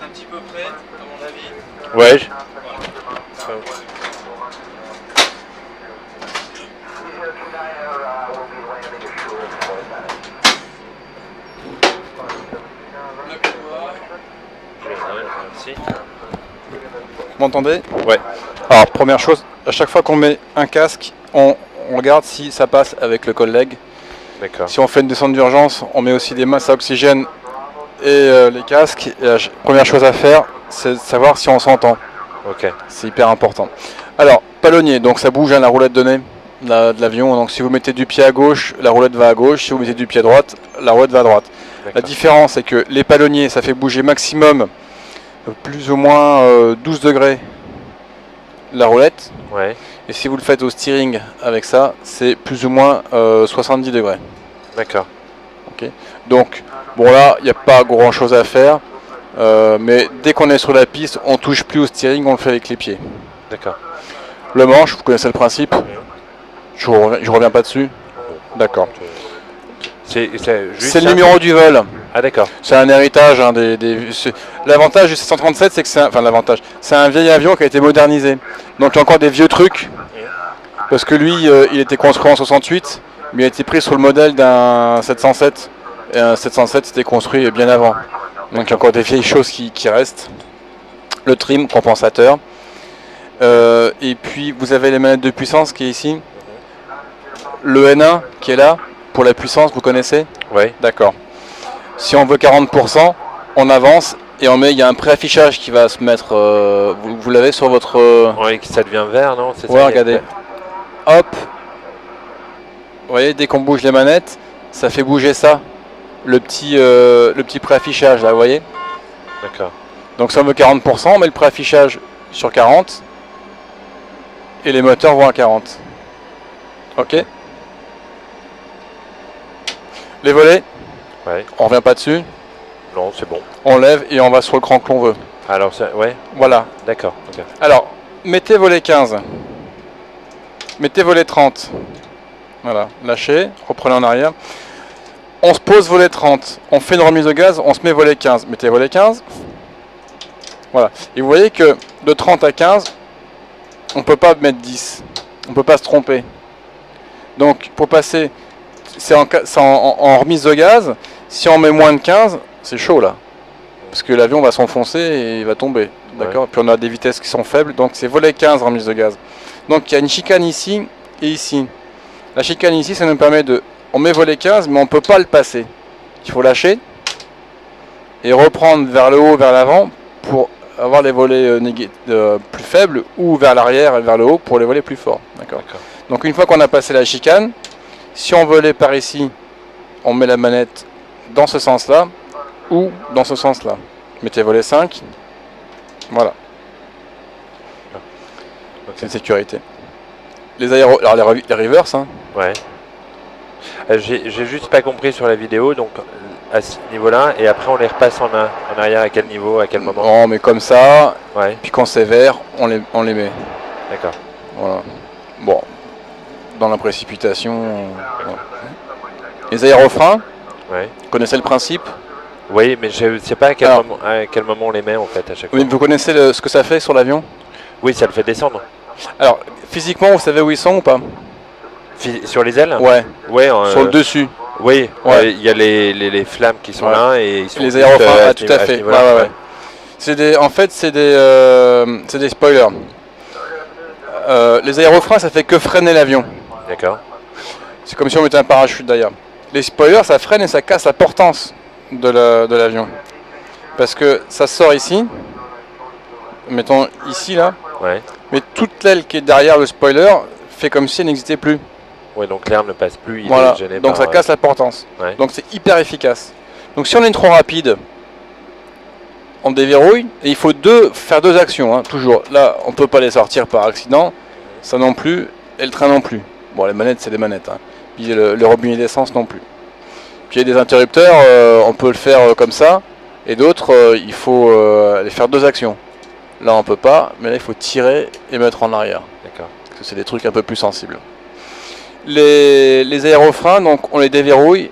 Un petit peu près, à mon avis. Ouais. Merci. Vous m'entendez? Ouais. Alors, première chose, à chaque fois qu'on met un casque, on regarde si ça passe avec le collègue. D'accord. Si on fait une descente d'urgence, on met aussi des masques à oxygène et les casques. Et la première chose à faire, c'est de savoir si on s'entend. Ok. C'est hyper important. Alors, palonnier, donc ça bouge, hein, la roulette de nez de l'avion. Donc si vous mettez du pied à gauche, la roulette va à gauche. Si vous mettez du pied à droite, la roulette va à droite. La différence, c'est que les palonniers, ça fait bouger maximum plus ou moins 12 degrés la roulette. Ouais. Et si vous le faites au steering avec ça, c'est plus ou moins 70 degrés. D'accord. Okay. Donc, bon là, il n'y a pas grand chose à faire. Mais dès qu'on est sur la piste, on touche plus au steering, on le fait avec les pieds. D'accord. Le manche, vous connaissez le principe. Je reviens pas dessus. D'accord. C'est le numéro du vol. Ah d'accord. C'est un héritage. Hein, l'avantage du 737, c'est que c'est un vieil avion qui a été modernisé. Donc il y a encore des vieux trucs. Parce que lui, il était construit en 68, mais il a été pris sur le modèle d'un 707. Et un 707, c'était construit bien avant. Donc il y a encore des vieilles choses qui restent. Le trim, compensateur. Et puis vous avez les manettes de puissance qui est ici. Le N1 qui est là, pour la puissance, vous connaissez? Oui. D'accord. Si on veut 40%, on avance et on met, il y a un préaffichage qui va se mettre, vous l'avez sur votre... Oui, ça devient vert, non? Ouais, regardez. Hop. Vous voyez, dès qu'on bouge les manettes, ça fait bouger ça. Le petit préaffichage là, vous voyez? D'accord. Donc si on veut 40%, on met le préaffichage sur 40 et les moteurs vont à 40. Ok. Les volets, ouais. On revient pas dessus. Non, c'est bon. On lève et on va sur le cran que l'on veut. Alors, ça, ouais. Voilà. D'accord. Okay. Alors, mettez volet 15. Mettez volet 30. Voilà, lâchez, reprenez en arrière. On se pose volet 30. On fait une remise de gaz, on se met volet 15. Mettez volet 15. Voilà. Et vous voyez que de 30 à 15, on ne peut pas mettre 10. On ne peut pas se tromper. Donc, pour passer, c'est en remise de gaz. Si on met moins de 15, c'est chaud là. Parce que l'avion va s'enfoncer et il va tomber. D'accord. Ouais. Puis on a des vitesses qui sont faibles. Donc, c'est volet 15 remise de gaz. Donc, il y a une chicane ici et ici. La chicane ici, ça nous permet de... On met volet 15, mais on ne peut pas le passer. Il faut lâcher et reprendre vers le haut, vers l'avant pour avoir les volets plus faibles ou vers l'arrière et vers le haut pour les volets plus forts. D'accord. Donc une fois qu'on a passé la chicane, si on veut aller par ici, on met la manette dans ce sens-là ou dans ce sens-là. Mettez volet 5. Voilà. Okay. C'est une sécurité. Les alors les reverse, hein. Ouais. J'ai juste pas compris sur la vidéo, donc à ce niveau-là, et après on les repasse en arrière à quel niveau, à quel moment? On met comme ça, ouais. Puis quand c'est vert, on les met. D'accord. Voilà. Bon, dans la précipitation... Voilà. Les aérofreins, ouais. Vous connaissez le principe? Oui, mais je ne sais pas à quel moment on les met en fait à chaque fois. Vous connaissez ce que ça fait sur l'avion? Oui, ça le fait descendre. Alors, physiquement, vous savez où ils sont ou pas? Sur les ailes? Ouais. Ouais. Sur le dessus. Oui, ouais. Y a les flammes qui sont là et ils sont les aérofreins, tout à fait. Ouais. C'est en fait, c'est des spoilers. Les aérofreins, ça fait que freiner l'avion. D'accord. C'est comme si on mettait un parachute d'ailleurs. Les spoilers, ça freine et ça casse la portance de l'avion. Parce que ça sort ici. Mettons ici, là. Ouais. Mais toute l'aile qui est derrière le spoiler fait comme si elle n'existait plus. Ouais, donc l'air ne passe plus, il Voilà, est gêné donc par, ça casse la portance. ouais. Donc c'est hyper efficace. Donc si on est trop rapide, on déverrouille et il faut faire deux actions, hein, toujours. Là, on peut pas les sortir par accident, ça non plus, et le train non plus. Bon, les manettes, c'est des manettes. Hein. Puis le robinet d'essence non plus. Puis il y a des interrupteurs, on peut le faire comme ça, et d'autres, il faut les faire deux actions. Là, on peut pas, mais là, il faut tirer et mettre en arrière. D'accord. Parce que c'est des trucs un peu plus sensibles. Les aérofreins, donc on les déverrouille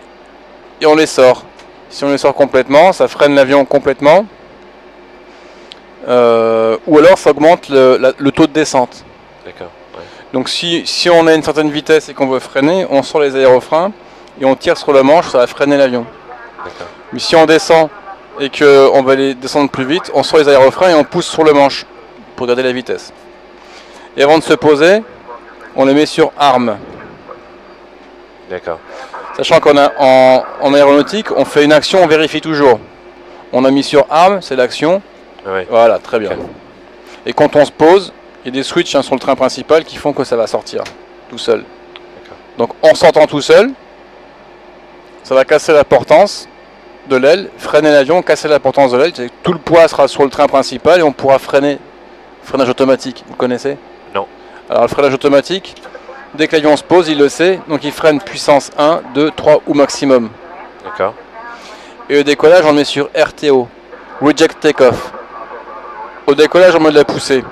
et on les sort. Si on les sort complètement, ça freine l'avion complètement. Ou alors ça augmente le taux de descente. D'accord. Ouais. Donc si on a une certaine vitesse et qu'on veut freiner, on sort les aérofreins et on tire sur le manche, ça va freiner l'avion. D'accord. Mais si on descend et qu'on va aller descendre plus vite, on sort les aérofreins et on pousse sur le manche pour garder la vitesse. Et avant de se poser, on les met sur arme. D'accord. Sachant en aéronautique, on fait une action, on vérifie toujours. On a mis sur arme, c'est l'action. Ouais. Voilà, très bien. Ok. Et quand on se pose, il y a des switches sur le train principal qui font que ça va sortir tout seul. Donc en sortant tout seul, ça va casser la portance de l'aile, freiner l'avion, casser la portance de l'aile. Tout le poids sera sur le train principal et on pourra freiner. Freinage automatique, vous connaissez? Non. Alors le freinage automatique, dès que l'avion se pose, il le sait, donc il freine puissance 1, 2, 3 ou maximum. D'accord. Et le décollage, on met sur RTO, Reject Takeoff. Au décollage, on met de la poussée.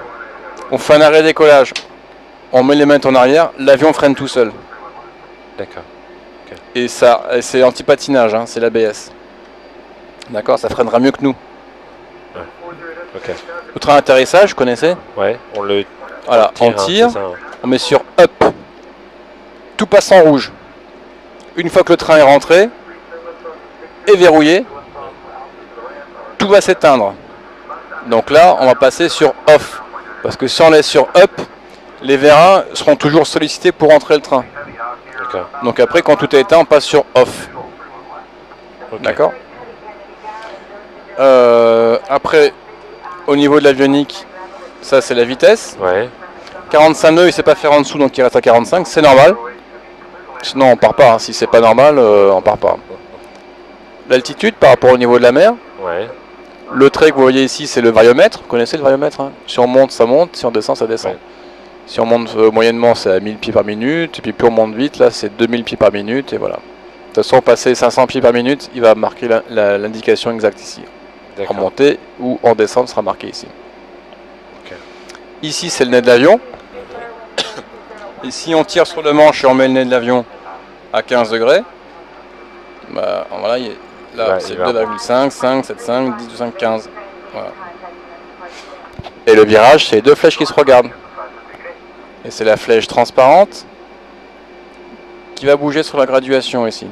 On fait un arrêt décollage, on met les mains en arrière, l'avion freine tout seul. D'accord. Et ça, c'est anti-patinage, hein, c'est l'ABS. D'accord, ça freinera mieux que nous. Ok. Le train d'atterrissage, vous connaissez? Ouais, on le Voilà, tire, on tire, c'est ça, hein. on met sur Up. Tout passe en rouge. Une fois que le train est rentré et verrouillé, tout va s'éteindre. Donc là, on va passer sur Off. Parce que si on est sur Up, les vérins seront toujours sollicités pour rentrer le train. D'accord. Donc après, quand tout est éteint, on passe sur Off. Ok. D'accord. Après, au niveau de l'avionique, ça c'est la vitesse. Ouais. 45 nœuds, il ne sait pas faire en dessous, donc il reste à 45, c'est normal. Sinon on part pas, hein. Si c'est pas normal, on part pas. L'altitude par rapport au niveau de la mer. Ouais. Le trait que vous voyez ici, c'est le variomètre. Vous connaissez le variomètre, hein? Si on monte, ça monte. Si on descend, ça descend. Ouais. Si on monte moyennement, c'est à 1000 pieds par minute. Et puis plus on monte vite, là, c'est 2000 pieds par minute. Et voilà. De toute façon, passer 500 pieds par minute, il va marquer l'indication exacte ici. En D'accord. montée ou en descente sera marqué ici. Ok. Ici, c'est le nez de l'avion. Et si on tire sur le manche et on met le nez de l'avion à 15 degrés, bah, voilà, là, Ouais, c'est il va 2,5, 5, 7, 5, 10, 5, 15. Voilà. Et le virage, c'est les deux flèches qui se regardent. Et c'est la flèche transparente qui va bouger sur la graduation ici.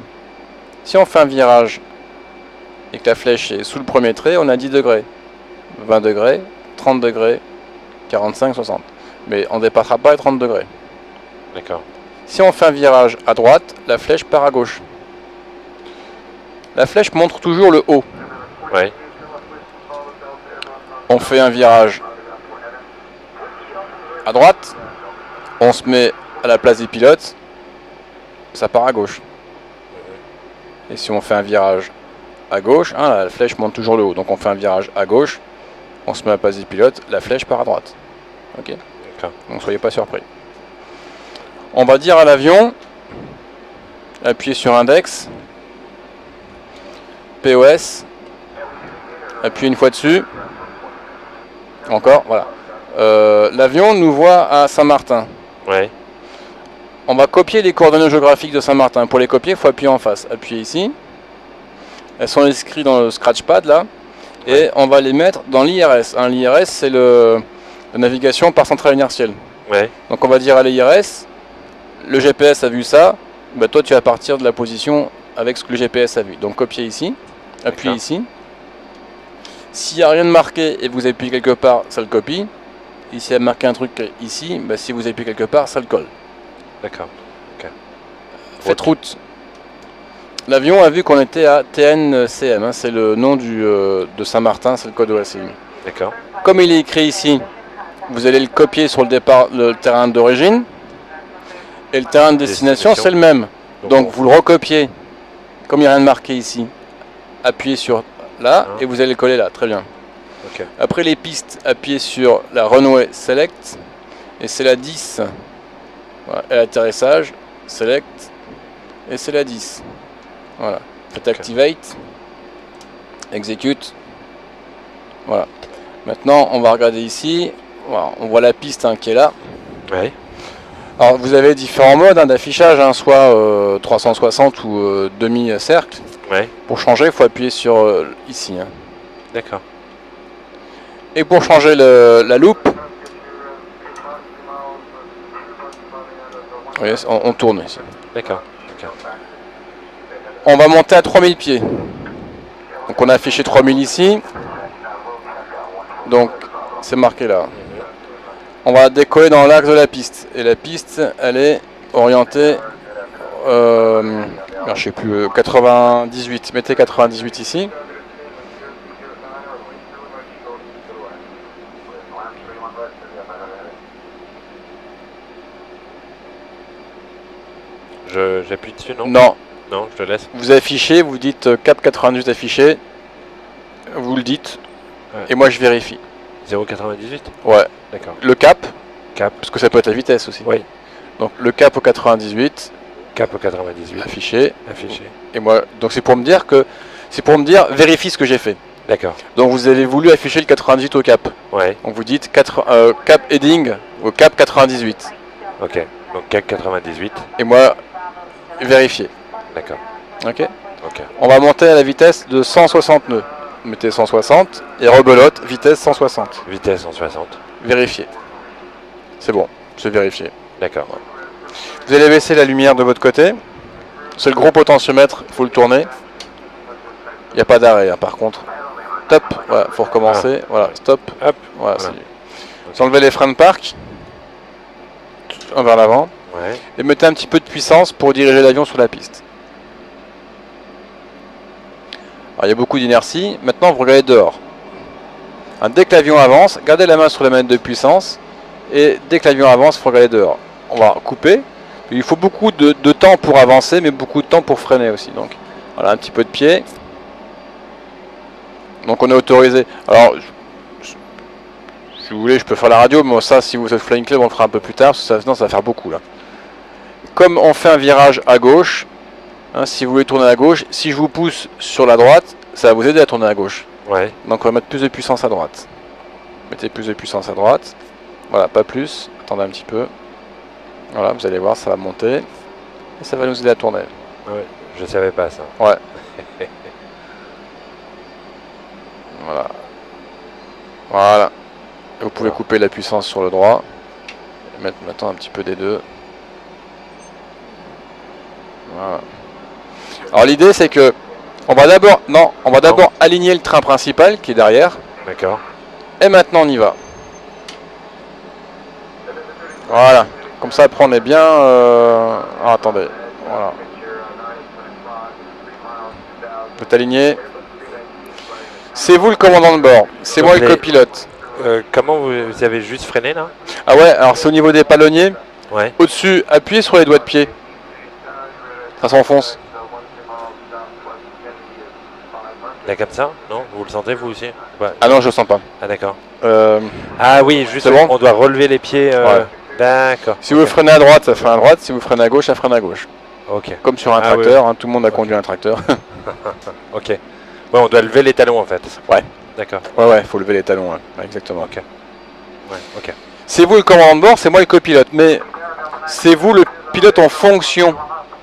Si on fait un virage et que la flèche est sous le premier trait, on a 10 degrés, 20 degrés, 30 degrés, 45, 60. Mais on ne dépassera pas les 30 degrés. D'accord. Si on fait un virage à droite, la flèche part à gauche. La flèche montre toujours le haut. Ouais. On fait un virage à droite, on se met à la place des pilotes, ça part à gauche. Et si on fait un virage à gauche, hein, la flèche monte toujours le haut. Donc on fait un virage à gauche, on se met à la place des pilotes, la flèche part à droite. Ok. D'accord. Donc soyez pas surpris. On va dire à l'avion, appuyez sur index, POS, appuyez une fois dessus, encore, voilà. L'avion nous voit à Saint-Martin. Ouais. On va copier les coordonnées géographiques de Saint-Martin. Pour les copier, il faut appuyer en face. Appuyez ici. Elles sont inscrites dans le scratchpad là. Et on va les mettre dans l'IRS. L'IRS, c'est la navigation par centrale inertielle. Ouais. Donc on va dire à l'IRS, le GPS a vu ça, bah toi tu vas partir de la position avec ce que le GPS a vu. Donc copier ici, appuyez ici. S'il n'y a rien de marqué et vous appuyez quelque part, ça le copie. Et s'il y a marqué un truc ici, bah si vous appuyez quelque part, ça le colle. D'accord. Faites route. L'avion a vu qu'on était à TNCM, hein, c'est le nom de Saint-Martin, c'est le code OSI. D'accord. Comme il est écrit ici, vous allez le copier sur le terrain d'origine. Et le terrain de destination, c'est le même. Donc vous le recopiez, comme il n'y a rien de marqué ici. Appuyez sur là et vous allez le coller là, très bien. Ok. Après les pistes, appuyez sur la Runway Select et c'est la 10. Voilà. Et l'atterrissage, Select et c'est la 10. Voilà. Faites Activate, Execute. Voilà. Maintenant, on va regarder ici. Voilà. On voit la piste qui est là. Ouais. Alors vous avez différents modes d'affichage, soit 360 ou demi-cercle. Ouais. Pour changer, il faut appuyer sur ici. D'accord. Et pour changer la loupe, oui, on tourne ici. D'accord. On va monter à 3000 pieds. Donc on a affiché 3000 ici. Donc c'est marqué là. On va décoller dans l'axe de la piste. Et la piste, elle est orientée, je sais plus, 98. Mettez 98 ici. J'appuie dessus, non? Non. Non, je te laisse. Vous affichez, vous dites cap 98 affiché. Vous le dites. Ouais. Et moi je vérifie. 0,98? Ouais. D'accord. Le cap. Cap. Parce que ça peut être la vitesse aussi. Oui. Donc le cap au 98. Cap au 98. Affiché. Affiché. Et moi, donc c'est pour me dire vérifie ce que j'ai fait. D'accord. Donc vous avez voulu afficher le 98 au cap. Ouais. Donc vous dites cap heading au cap 98. Ok. Donc cap 98. Et moi, vérifier. D'accord. Ok. Ok. On va monter à la vitesse de 160 nœuds. Mettez 160 et rebelote, vitesse 160. Vitesse 160. Vérifier. C'est bon, c'est vérifié. D'accord. Vous allez baisser la lumière de votre côté. C'est le gros potentiomètre, il faut le tourner. Il n'y a pas d'arrêt par contre. Top, voilà, faut recommencer. Voilà, stop. Hop. Voilà, Voilà. Vous enlevez les freins de parc. Vers l'avant. Ouais. Et mettez un petit peu de puissance pour diriger l'avion sur la piste. Alors, il y a beaucoup d'inertie. Maintenant, vous regardez dehors. Dès que l'avion avance, gardez la main sur la manette de puissance. Et dès que l'avion avance, il faut regarder dehors. On va couper. Il faut beaucoup de temps pour avancer, mais beaucoup de temps pour freiner aussi. Donc, voilà, un petit peu de pied. Donc, on est autorisé. Alors, si vous voulez, je peux faire la radio, mais ça, si vous êtes Flying Club, on le fera un peu plus tard, parce que sinon, ça va faire beaucoup là. Comme on fait un virage à gauche, si vous voulez tourner à gauche, si je vous pousse sur la droite, ça va vous aider à tourner à gauche. Ouais. Donc on va mettre plus de puissance à droite. Mettez plus de puissance à droite. Voilà, pas plus. Attendez un petit peu. Voilà, vous allez voir, ça va monter. Et ça va nous aider à tourner. Ouais. Je savais pas ça. Ouais. Voilà. Voilà. Et vous pouvez couper la puissance sur le droit. Et mettre maintenant un petit peu des deux. Voilà. Alors l'idée c'est que on va d'abord aligner le train principal qui est derrière. D'accord. Et maintenant on y va. Voilà. Comme ça après on est bien. Ah, attendez. Voilà. Vous êtes aligné. C'est vous le commandant de bord. C'est moi le copilote. Comment vous avez juste freiné là? Ah ouais, alors c'est au niveau des palonniers. Ouais. Au-dessus, appuyez sur les doigts de pied. Ça s'enfonce. Là comme ça? Non? Vous le sentez vous aussi? Ouais. Ah non, je le sens pas. Ah d'accord. Ah oui, juste c'est bon on doit relever les pieds. Ouais. D'accord. Si vous freinez à droite, ça freine à droite. Si vous freinez à gauche, ça freine à gauche. Ok. Comme sur un Ah, tracteur, ouais. tout le monde a conduit un tracteur. Ok. Ouais, on doit lever les talons en fait. Ouais. D'accord. Ouais, faut lever les talons. Ouais, exactement. Ok. Ouais, ok. C'est vous le commandant de bord, c'est moi le copilote. Mais c'est vous le pilote en fonction.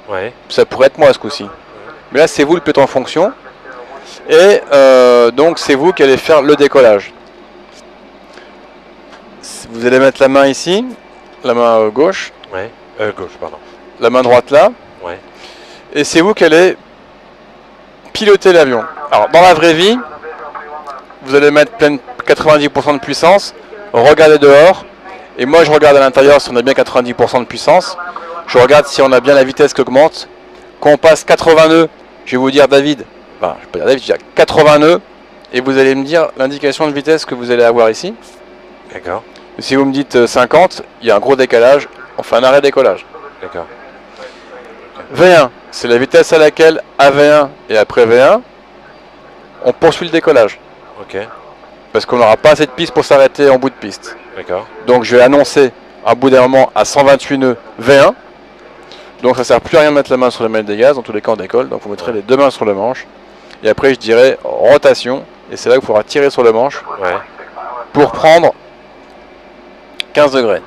Ouais. Ça pourrait être moi ce coup-ci. Mais là, c'est vous le pilote en fonction. Et donc, c'est vous qui allez faire le décollage. Vous allez mettre la main ici, la main gauche, Ouais. Gauche, pardon. la main droite là. Ouais. Et c'est vous qui allez piloter l'avion. Alors, dans la vraie vie, vous allez mettre 90% de puissance, regardez dehors. Et moi, je regarde à l'intérieur si on a bien 90% de puissance. Je regarde si on a bien la vitesse qui augmente. Quand on passe 80 nœuds, je vais vous dire David, enfin, je peux dire David, je vais dire 80 nœuds, et vous allez me dire l'indication de vitesse que vous allez avoir ici. D'accord. Si vous me dites 50, il y a un gros décalage, on fait un arrêt décollage. D'accord. V1, c'est la vitesse à laquelle à V1 et après V1, on poursuit le décollage. Ok. Parce qu'on n'aura pas assez de piste pour s'arrêter en bout de piste. D'accord. Donc je vais annoncer à bout d'un moment à 128 nœuds V1. Donc ça sert plus à rien de mettre la main sur le maître des gaz, dans tous les cas on décolle. Donc vous mettrez les deux mains sur le manche. Et après je dirai rotation. Et c'est là qu'il faudra tirer sur le manche Ouais. pour prendre 15 degrés.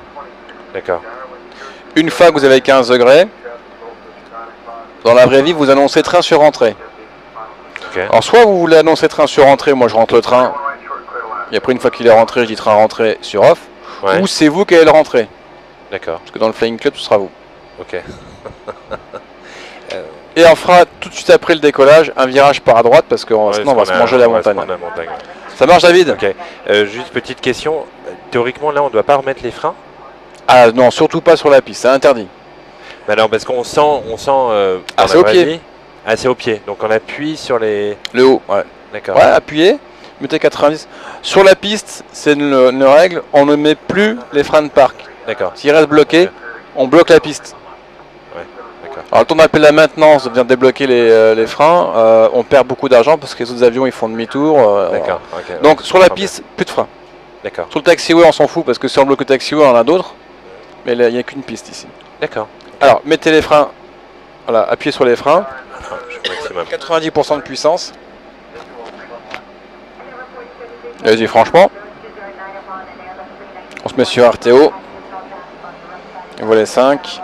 D'accord. Une fois que vous avez 15 degrés, dans la vraie vie vous annoncez train sur entrée. Ok. Alors soit vous voulez annoncer train sur entrée, moi je rentre le train. Et après une fois qu'il est rentré, je dis train rentré sur off. Ouais. Ou c'est vous qui allez le rentrer. D'accord. Parce que dans le Flying Club ce sera vous. Ok. Et on fera tout de suite après le décollage un virage par à droite parce que Ouais, sinon on va se manger on la va se montagne. prendre la montagne, ouais. Ça marche David? Ok. Juste petite question. Théoriquement, là, on doit pas remettre les freins. Ah non, surtout pas sur la piste, c'est interdit. Mais alors, parce qu'on sent, dans Ah, la c'est au vraie pied. vie- Ah, c'est au pied. Donc on appuie sur les. Le haut, ouais. D'accord. Ouais, appuyez, mettez 90. Sur la piste, c'est une règle, on ne met plus les freins de parc. D'accord. S'il reste bloqué, Ok. on bloque la piste. D'accord. Alors le temps d'appeler la maintenance vient débloquer les freins, on perd beaucoup d'argent parce que les autres avions ils font demi-tour. D'accord. Ok. Donc Ouais, sur la très bien. piste, plus de freins. D'accord. Sur le taxiway on s'en fout parce que si on bloque le taxiway on en a d'autres. Mais là, il n'y a qu'une piste ici. D'accord. Alors mettez les freins, voilà, appuyez sur les freins, Enfin, je suis au maximum. 90% de puissance. Vas-y franchement. On se met sur RTO. Volet 5.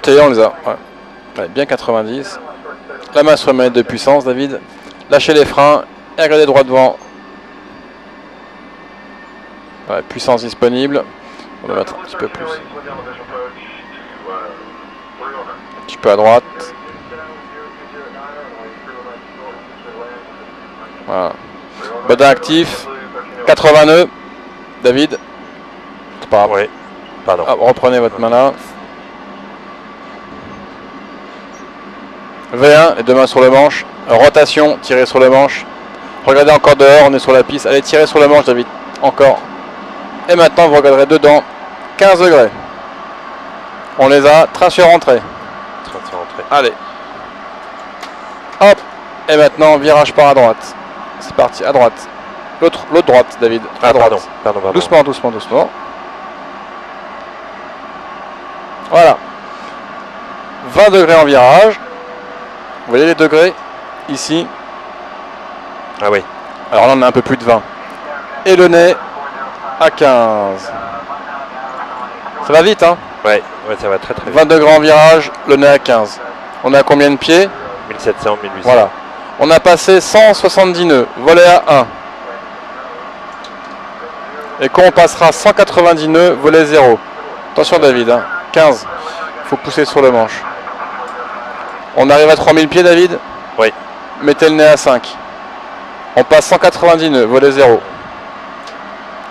Ça y est, on les a. Ouais. Ouais, bien 90. La main sur la manette de puissance, David. Lâchez les freins et regardez droit devant. Ouais, puissance disponible. On va mettre un petit peu plus. Un petit peu à droite. Voilà. Badin actif. 80 nœuds. David. C'est pas grave. Oui. Pardon. Ah, reprenez votre main là. V1, les deux mains sur le manche. Rotation, tirez sur le manche. Regardez encore dehors, on est sur la piste. Allez, tirez sur le manche, David. Encore. Et maintenant, vous regarderez dedans. 15 degrés. On les a. Train sur entrée. Train de se rentrer. Allez. Hop. Et maintenant, virage par à droite. C'est parti, à droite. L'autre droite, David. À droite. Pardon. Doucement, doucement, doucement. Voilà. 20 degrés en virage. Vous voyez les degrés ici. Ah oui. Alors là on a un peu plus de 20. Et le nez à 15. Ça va vite hein. Ouais, ça va très vite. 20 degrés en virage, le nez à 15. On est à combien de pieds? 1700, 1800. Voilà. On a passé 170 nœuds. Volet à 1. Et quand on passera 190 nœuds, volet 0. Attention David, hein. 15. Il faut pousser sur le manche. On arrive à 3000 pieds David? Oui. Mettez le nez à 5. On passe 190 nœuds, volet 0.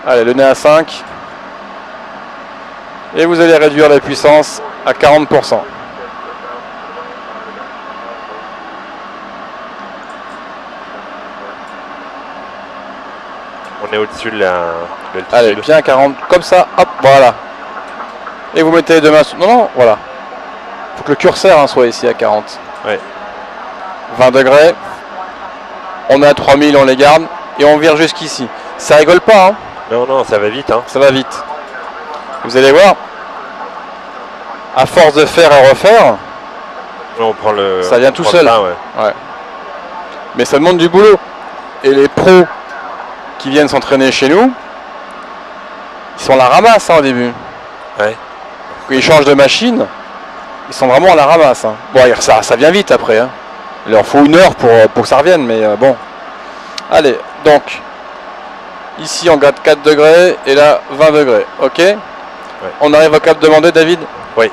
Allez, le nez à 5. Et vous allez réduire la puissance à 40%. On est au-dessus de l'altitude. Allez, bien 40, comme ça, hop, voilà. Et vous mettez les deux mains sur... Non, voilà. Faut que le curseur soit ici à 40. Ouais. 20 degrés. On est à 3000, on les garde. Et on vire jusqu'ici. Ça rigole pas, hein. Non, ça va vite, hein. Ça va vite. Vous allez voir. À force de faire et refaire, On prend le. ça vient on tout prend seul. le train, ouais. Ouais. Mais ça demande du boulot. Et les pros qui viennent s'entraîner chez nous, ils sont à la ramasse hein, au début. Ouais. Quand ils changent de machine, ils sont vraiment à la ramasse. Hein. Bon, ça vient vite après. Hein. Il leur faut 1 heure pour que ça revienne, mais bon. Allez, donc, ici on garde 4 degrés et là 20 degrés. Ok ouais. On arrive au cap demandé, David? Oui.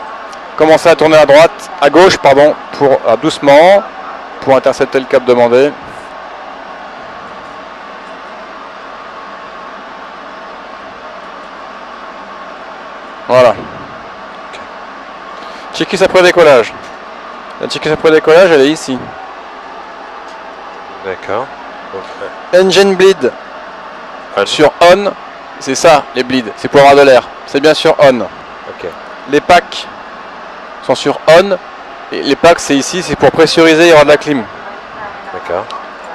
Commencez à tourner à droite, à gauche, pardon, doucement, pour intercepter le cap demandé. Voilà. Checkez après décollage. La checkez après décollage, elle est ici. D'accord. Engine bleed. Sur on, c'est ça les bleeds, c'est pour avoir de l'air. c'est bien sûr on. Ok. Les packs sont sur on. Et les packs, c'est ici, c'est pour pressuriser et avoir de la clim. D'accord.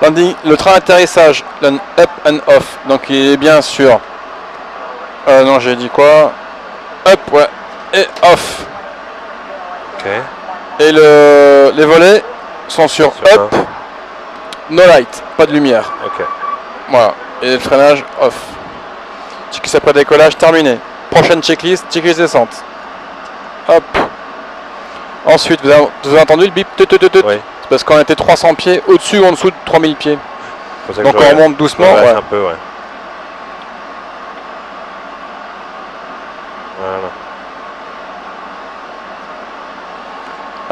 Landing, le train d'atterrissage, up and off. Donc il est bien sûr. Non, j'ai dit quoi? Up, ouais. Et off. Ok. Et les volets sont sur Sur up, no light, pas de lumière. Ok. Voilà. Et le freinage off. Checklist après décollage terminé. Prochaine checklist, checklist descente. Hop. Ensuite, vous avez entendu le bip? Oui. C'est parce qu'on était 300 pieds au-dessus ou en dessous de 3000 pieds. Pour ça que Donc je on regarde. remonte doucement. Je regarde Ouais. un peu, ouais. Voilà.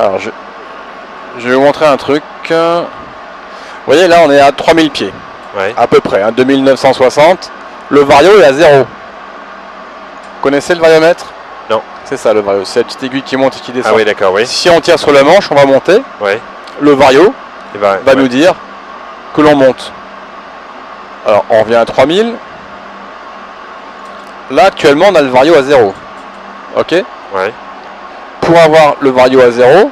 Alors je vais vous montrer un truc. Vous voyez là on est à 3000 pieds. Ouais. À peu près, hein, 2960. Le vario est à 0. Vous connaissez le variomètre? Non. C'est ça le vario, c'est la petite aiguille qui monte et qui descend. Ah oui, d'accord, oui. Si on tire sur le manche, on va monter. Ouais. Le vario Il va va nous dire que l'on monte. Alors on revient à 3000. Là actuellement on a le vario à 0. Ok. Ouais. Pour avoir le vario à 0,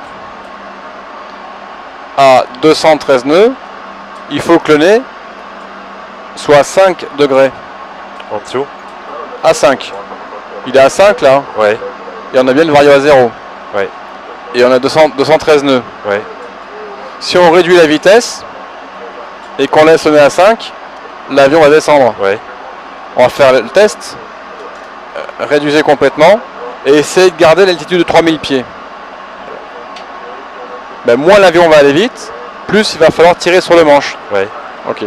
à 213 nœuds, il faut que le nez soit à 5 degrés. En dessous. À 5. Il est à 5 là. Ouais. Et on a bien le vario à 0. Ouais. Et on a 213 nœuds. Ouais. Si on réduit la vitesse et qu'on laisse le nez à 5, l'avion va descendre. Ouais. On va faire le test. Réduisez complètement. Et essayez de garder l'altitude de 3000 pieds. Ben, moins l'avion va aller vite, plus il va falloir tirer sur le manche. Ouais. Ok.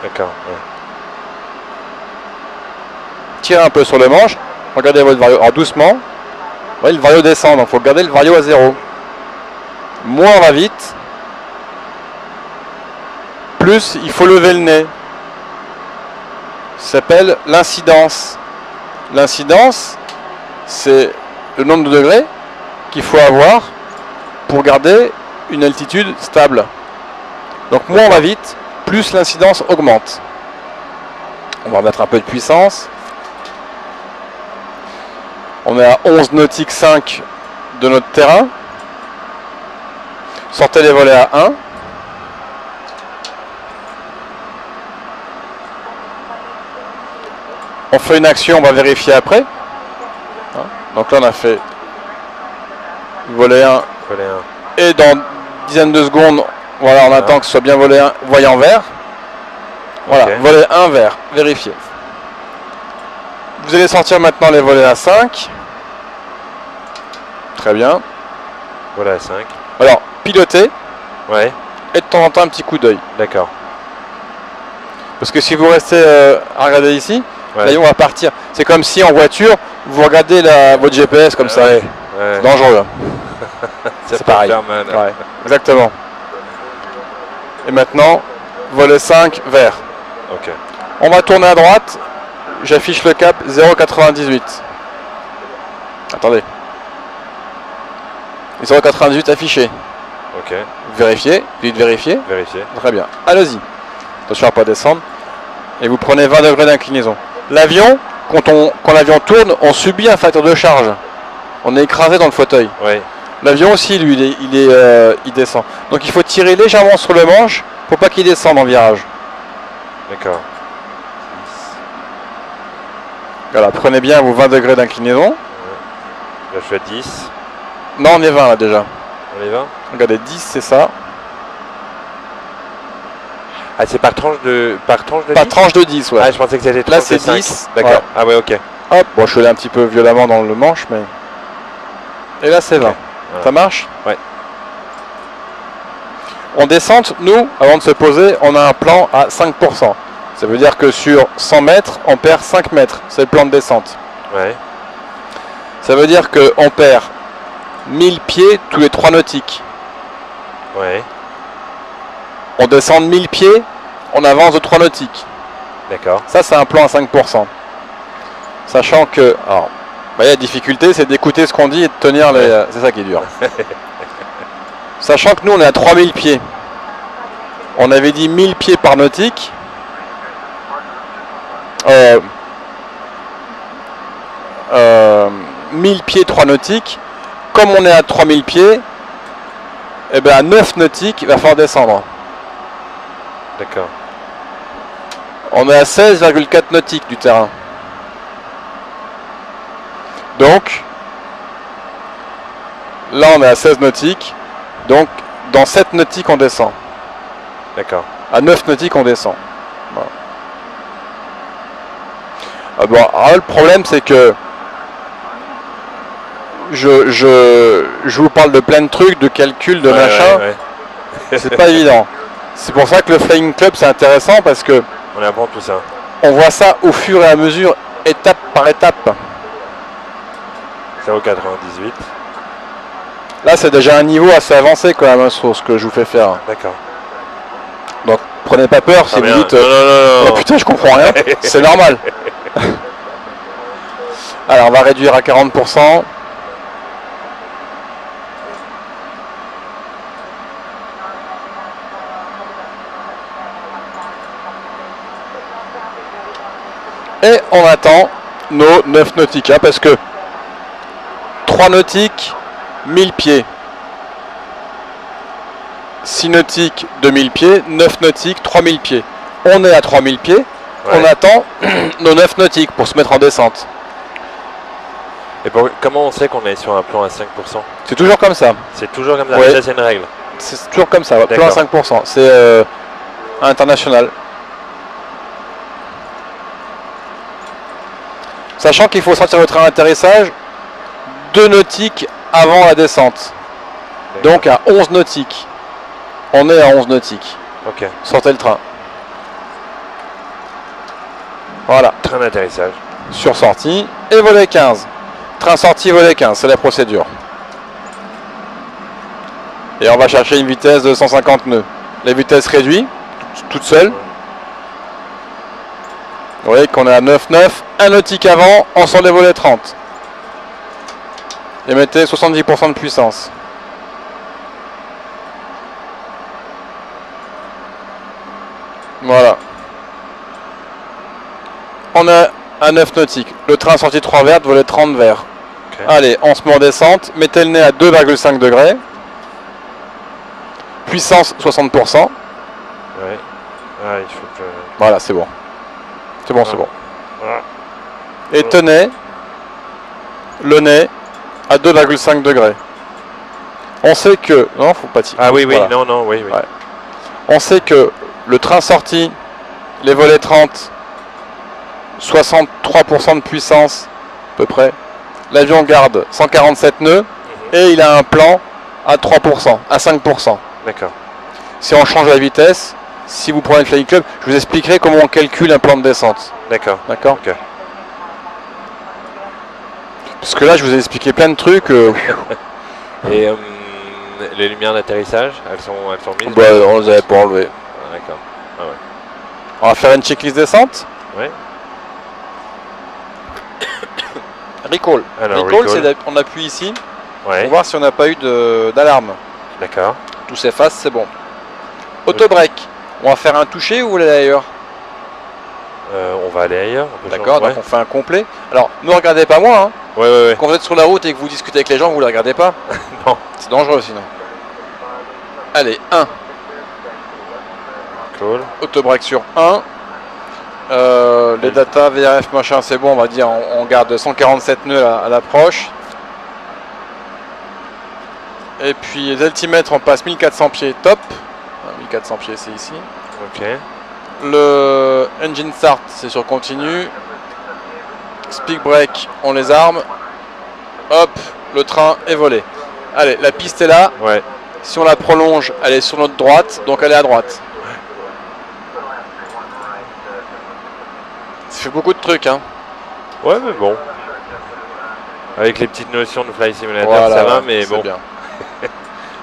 D'accord. Ouais. Tirez un peu sur le manche. Regardez votre vario. Alors doucement. Vous voyez, le vario descend, donc il faut garder le vario à 0. Moins on va vite, plus il faut lever le nez. Ça s'appelle l'incidence. L'incidence, c'est le nombre de degrés qu'il faut avoir pour garder une altitude stable. Donc moins on va vite, plus l'incidence augmente. On va remettre un peu de puissance. On est à 11 nautiques 5 de notre terrain. Sortez les volets à 1. On fait une action, on va vérifier après. Donc là on a fait volet 1. Volet 1. Et dans dizaines de secondes, voilà, on attend que ce soit bien volet 1, voyant vert. Voilà, Ok. volet 1 vert, vérifiez. Vous allez sortir maintenant les volets à 5. Très bien. Voilà 5. Alors, pilotez Ouais. et de temps en temps un petit coup d'œil. D'accord. Parce que si vous restez à regarder ici, Ouais. l'avion va partir. C'est comme si en voiture, vous regardez votre GPS comme ça. Ouais. C'est dangereux. Ça c'est peut pareil. faire mal. Ouais, exactement. Et maintenant, volet 5 vert. Ok. On va tourner à droite. J'affiche le cap 0,98. Attendez. 0,98 affiché. Ok. Vérifiez. Vite vérifier. Vérifier. Très bien. Allez-y. Attention à ne pas descendre. Et vous prenez 20 degrés d'inclinaison. L'avion, quand l'avion tourne, on subit un facteur de charge. On est écrasé dans le fauteuil. Ouais. L'avion aussi, lui, il descend. Donc il faut tirer légèrement sur le manche pour pas qu'il descende en virage. D'accord. Voilà, prenez bien vos 20 degrés d'inclinaison. Là je suis à 10. Non, on est 20 là déjà. On y va. Regardez, 10 c'est ça. Ah c'est par tranche de Pas 10. tranche de 10, ouais. Ah je pensais que c'était Là, tranche de c'est 5. 10. D'accord. Ouais. Ah ouais, ok. Hop, bon, je suis allé un petit peu violemment dans le manche, mais... Et là, c'est 20. Ok. Voilà. Ça marche? Ouais. En descente, nous, avant de se poser, on a un plan à 5%. Ça veut dire que sur 100 mètres, on perd 5 mètres. C'est le plan de descente. Ouais. Ça veut dire qu'on perd 1000 pieds tous les 3 nautiques. Ouais. On descend de 1000 pieds, on avance de 3 nautiques. D'accord. Ça, c'est un plan à 5%. Sachant que... Alors, la difficulté, c'est d'écouter ce qu'on dit et de tenir les... C'est ça qui est dur. Sachant que nous, on est à 3000 pieds. On avait dit 1000 pieds par nautique. 1000 pieds 3 nautiques. Comme on est à 3000 pieds, et ben à 9 nautiques, il va falloir descendre. D'accord. On est à 16,4 nautiques du terrain. Donc, là on est à 16 nautiques. Donc, dans 7 nautiques, on descend. D'accord. À 9 nautiques, on descend. Voilà. Bon, alors, le problème, c'est que je vous parle de plein de trucs, de calculs, de machin. C'est pas évident. C'est pour ça que le Flying Club, c'est intéressant parce que On apprend tout ça. on voit ça au fur et à mesure, étape par étape. 0,98. Là, c'est déjà un niveau assez avancé quand même, hein, sur ce que je vous fais faire. D'accord. Donc, prenez pas peur si vous dites non. oh putain, je comprends rien. C'est normal. Alors, on va réduire à 40%. Et on attend nos 9 nautiques, hein, parce que 3 nautiques, 1000 pieds. 6 nautiques, 2000 pieds. 9 nautiques, 3000 pieds. On est à 3000 pieds. On attend nos 9 nautiques pour se mettre en descente. Et comment on sait qu'on est sur un plan à 5%? C'est toujours comme ça. C'est toujours comme ça, Ouais. ça c'est une règle. C'est toujours comme ça, plan à D'accord. 5%. C'est international. Sachant qu'il faut sortir le train d'atterrissage 2 nautiques avant la descente. Donc à 11 nautiques. On est à 11 nautiques. Ok. Sortez le train. Voilà. Train d'atterrissage. Sur sortie et volet 15. Train sorti, volet 15, c'est la procédure. Et on va chercher une vitesse de 150 nœuds. La vitesse réduite, toute seule. Vous voyez qu'on est à 9,9. Un nautique avant, on sort les volets 30. Et mettez 70% de puissance. Voilà. On est à 9 nautiques. Le train sorti 3 vertes, volet 30 verts. Okay. Allez, on se met en descente. Mettez le nez à 2,5 degrés. Puissance 60%. Ouais. Ah, il faut que... Voilà, c'est bon. C'est bon, c'est bon. Voilà. Et tenez le nez à 2,5 degrés. On sait que... Non, faut pas tirer. Ah oui, oui, Voilà. non, oui. Ouais. On sait que le train sorti, les volets 30, 63% de puissance, à peu près. L'avion garde 147 nœuds et il a un plan à 3%, à 5%. D'accord. Si on change la vitesse, si vous prenez le Flying Club, je vous expliquerai comment on calcule un plan de descente. D'accord. D'accord. Ok. Parce que là, je vous ai expliqué plein de trucs. Et les lumières d'atterrissage, elles sont mises? Bah, on les avait pas enlevées. Ah, d'accord. Ah ouais. On va faire une checklist descente. Ouais. Recall. Alors, Recall, recall. c'est on appuie ici Ouais. pour voir si on n'a pas eu d'alarme. D'accord. Tout s'efface, c'est bon. Auto-break. On va faire un toucher ou vous voulez aller ailleurs? On va aller ailleurs. on peut D'accord, changer. donc on fait un complet. Alors, ne regardez pas moi. Hein. Ouais. Quand vous êtes sur la route et que vous discutez avec les gens, vous ne les regardez pas. Non. C'est dangereux sinon. Allez, 1. Cool. Auto-break sur 1. Les data, VRF, machin, c'est bon, on va dire, on garde 147 nœuds à l'approche. Et puis les altimètres, on passe 1400 pieds top. 1400 pieds, c'est ici. Ok. Le engine start, c'est sur continu. Speed break, on les arme. Hop, le train est volé. Allez, la piste est là. Ouais. Si on la prolonge, elle est sur notre droite, donc elle est à droite. Ça fait beaucoup de trucs, hein. Ouais, mais bon. Avec les petites notions de Flight Simulator, Voilà, ça va, mais c'est bon. bien.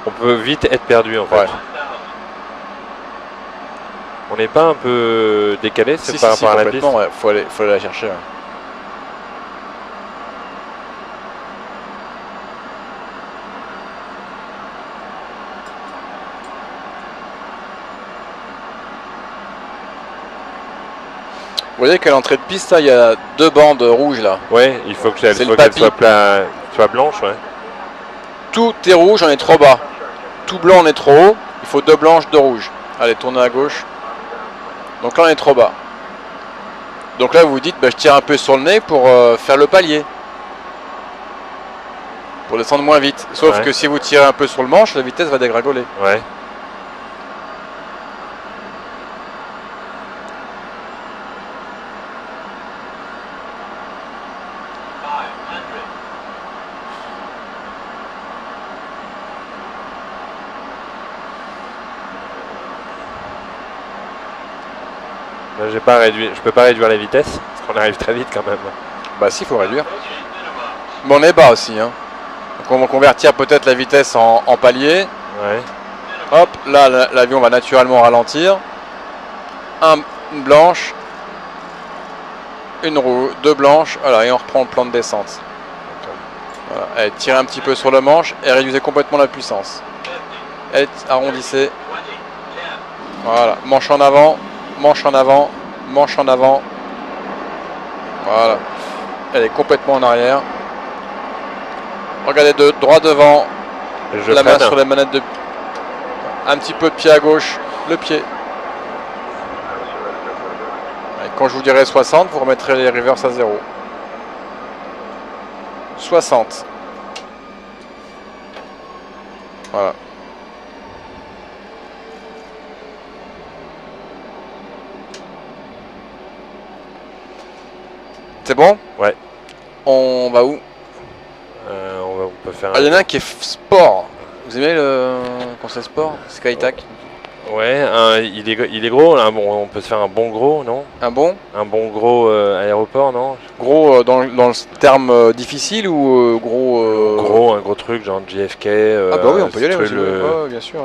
On peut vite être perdu en fait. Ouais. On n'est pas un peu décalé Si, par rapport à la piste? complètement, ouais. Faut aller la chercher. Ouais. Vous voyez qu'à l'entrée de piste, là, il y a 2 bandes rouges là. Ouais, il faut qu'elle C'est le soit, papy. soit blanche, ouais. Tout est rouge, on est trop bas. Tout blanc, on est trop haut. Il faut 2 blanches, 2 rouges. Allez, tournez à gauche. Donc là, on est trop bas. Donc là, vous vous dites, bah, je tire un peu sur le nez pour faire le palier. Pour descendre moins vite. Sauf Ouais. que si vous tirez un peu sur le manche, la vitesse va dégringoler. Ouais. Là, j'ai pas réduit, je peux pas réduire la vitesse, parce qu'on arrive très vite quand même. Bah si, il faut réduire. Mais on est bas aussi. Hein. Donc on va convertir peut-être la vitesse en palier. Ouais. Hop, là l'avion va naturellement ralentir. Une blanche. Une rouge, 2 blanches. Voilà, et on reprend le plan de descente. Voilà. Allez, tirez un petit peu sur le manche et réduisez complètement la puissance. Et arrondissez. Voilà, manche en avant, manche en avant, manche en avant. Voilà. Elle est complètement en arrière. Regardez droit devant. Je La main freine. sur les manettes de... Un petit peu de pied à gauche. Le pied. Et quand je vous dirai 60, vous remettrez les reverse à 0. 60. Voilà. C'est bon? Ouais. On va où? On peut faire Ah, il y en a un qui est sport. Vous aimez le concept sport? Skytac. Ouais, il est gros, là, bon, on peut se faire un bon gros, non? Un bon? Un bon gros aéroport, non? Gros dans le terme difficile ou gros Gros, un gros truc, genre JFK. Ah bah oui, on peut y aller truc, aussi. Ouais, bien sûr.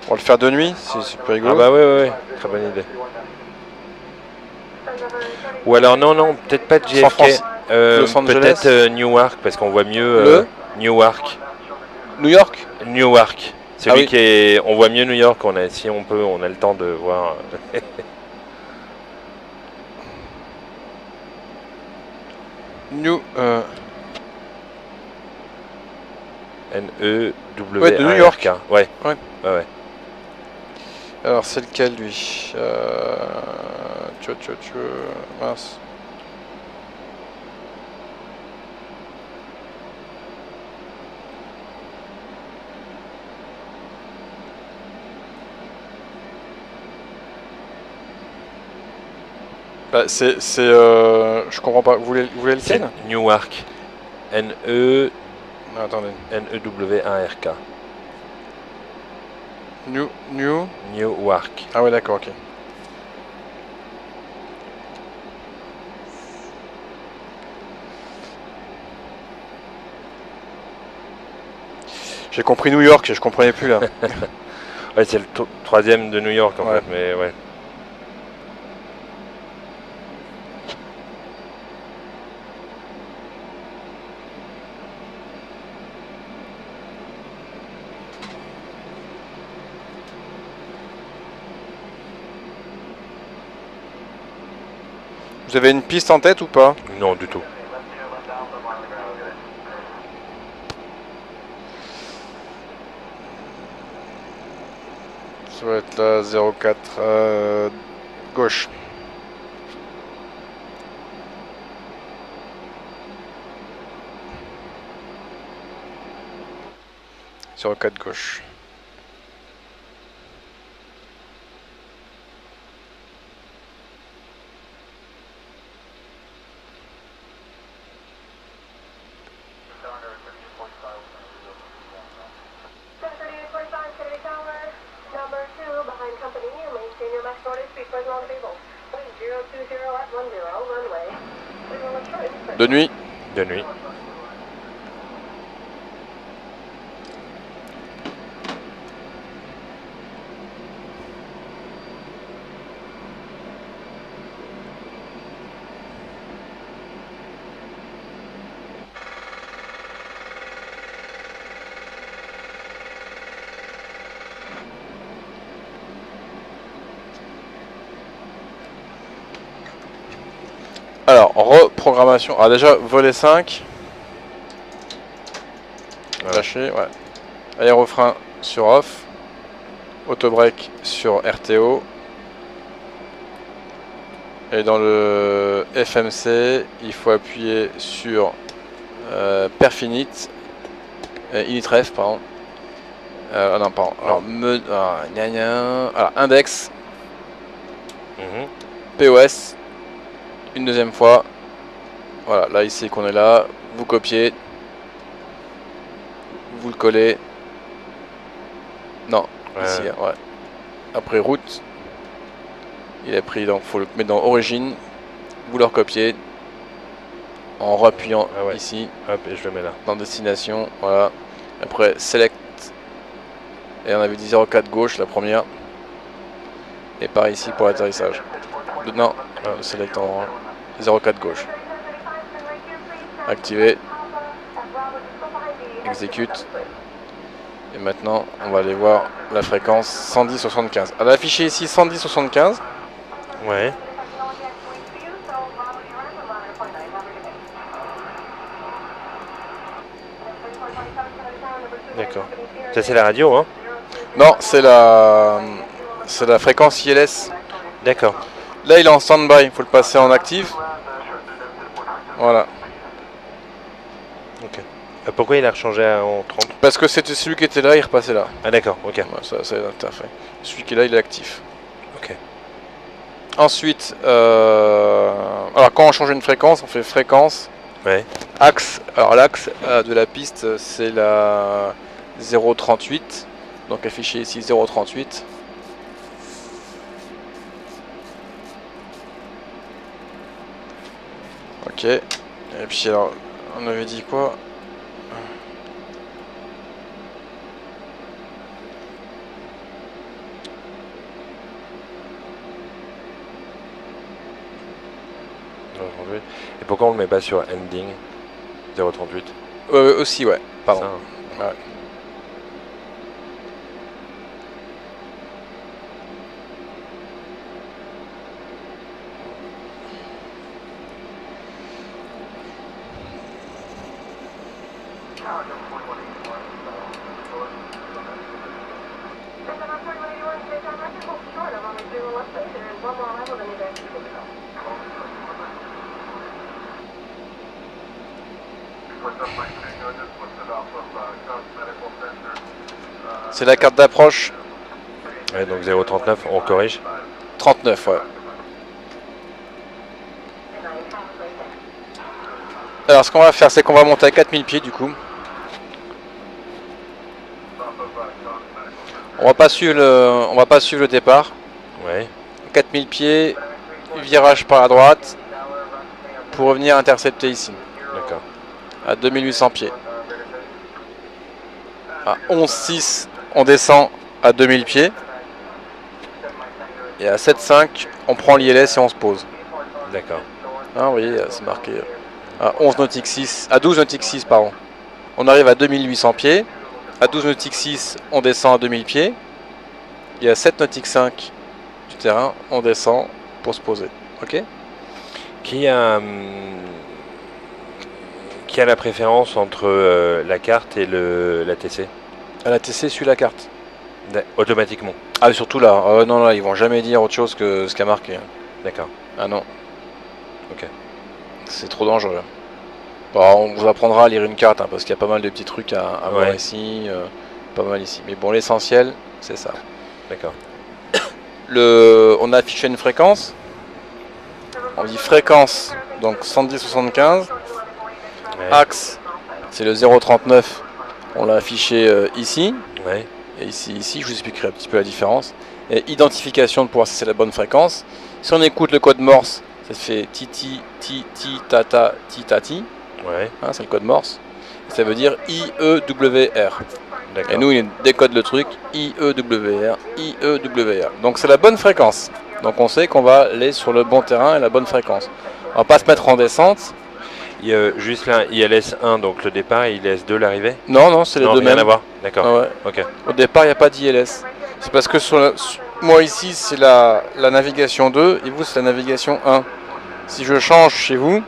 On va le faire de nuit, c'est plus rigolo. Ah bah ouais, très bonne idée. Ou alors non, peut-être pas de San JFK. Francisco, Los Angeles. Peut-être Newark, parce qu'on voit mieux Le Newark. New York? Newark. Celui Ah oui. qui est. On voit mieux New York, si on peut, on a le temps de voir. N-E-W-A-R-K. Ouais, de New York. Ouais. Ouais. Ouais. Alors c'est lequel lui? Mince. Bah, je comprends pas. Vous voulez C'est lequel? Newark. N-E-W-A-R-K. Non, attendez. N-E-W-A-R-K. Newark. Ah ouais, d'accord, ok. J'ai compris New York, je comprenais plus là. Ouais, c'est le troisième de New York en Ouais. fait, mais ouais. Vous avez une piste en tête ou pas? Non, du tout. Ça va être la 04 gauche. Sur 4 gauche. De nuit. De nuit. Alors, reprogrammation. Ah, déjà, volet 5. Ouais. Lâché, ouais. Aérofrein sur off. Autobreak sur RTO. Et dans le FMC, il faut appuyer sur Perfinite. Initref, pardon. Non, pardon. Alors, alors, index. Mhm. POS. Une deuxième fois. Voilà, là, ici qu'on est là. Vous copiez. Vous le collez. Non, ici, ouais. Après route. Il est pris, donc faut le mettre dans origine. Vous le recopiez. En rappuyant ici. Hop, et je le mets là. Dans destination, voilà. Après select. Et on avait dit 04 gauche la première. Et par ici pour l'atterrissage. Non, select en 04 gauche. Activé. Exécute. Et maintenant, on va aller voir la fréquence 110-75. Elle est affichée ici 110-75. Ouais. D'accord. Ça c'est la radio, hein? Non, c'est la fréquence ILS. D'accord. Là, il est en stand-by. Il faut le passer en actif. Voilà. Ok. Pourquoi il a rechangé en 30? Parce que c'était celui qui était là, il repassait là. Ah d'accord, ok. Ouais, ça tout à fait. Celui qui est là, il est actif. Ok. Ensuite, alors quand on change une fréquence, on fait fréquence, Ouais. axe. Alors l'axe de la piste, c'est la 038. Donc affiché ici 038. Ok. Et puis alors, on avait dit quoi? Et pourquoi on le met pas sur ending 038? Aussi, ouais. Pardon. Ça, hein. Ouais. C'est la carte d'approche. Ouais, donc 039, on corrige. 39, ouais. Alors ce qu'on va faire, c'est qu'on va monter à 4000 pieds du coup. On va pas suivre le départ. Ouais. 4000 pieds, virage par la droite pour revenir intercepter ici. D'accord. À 2800 pieds. À 11,6, on descend à 2000 pieds. Et à 7,5, on prend l'ILS et on se pose. D'accord. Hein, vous voyez, c'est marqué à 11 nautiques 6, à 12 nautiques 6, pardon. On arrive à 2800 pieds. À 12 nautiques 6, on descend à 2000 pieds. Et à 7 nautiques 5 du terrain, on descend pour se poser. Ok? Qui a la préférence entre la carte et la TC? À la TC, suit la carte. Automatiquement. Ah, surtout là. Non, là, ils vont jamais dire autre chose que ce qu'il y a marqué. D'accord. Ah non. Ok. C'est trop dangereux. Bon, on vous apprendra à lire une carte, hein, parce qu'il y a pas mal de petits trucs à voir ici. Pas mal ici. Mais bon, l'essentiel, c'est ça. D'accord. On a affiché une fréquence. On dit fréquence, donc 110-75. Ouais. Axe, c'est le 039. On l'a affiché ici. Ouais. Et ici, je vous expliquerai un petit peu la différence. Et identification pour voir si c'est la bonne fréquence. Si on écoute le code Morse, ça fait titi, ti, tata, ti, tati. Ouais. Hein, c'est le code Morse. Ça veut dire IEWR. D'accord. Et nous, il décode le truc IEWR, IEWR. Donc c'est la bonne fréquence. Donc on sait qu'on va aller sur le bon terrain et la bonne fréquence. On va pas se mettre en descente. Il y a juste là, ILS 1, donc le départ, et ILS 2, l'arrivée? Non, c'est les Non, deux rien mêmes. à voir. D'accord. Ah ouais. Ok. Au départ, il n'y a pas d'ILS. C'est parce que moi ici, c'est la navigation 2 et vous, c'est la navigation 1. Si je change chez vous,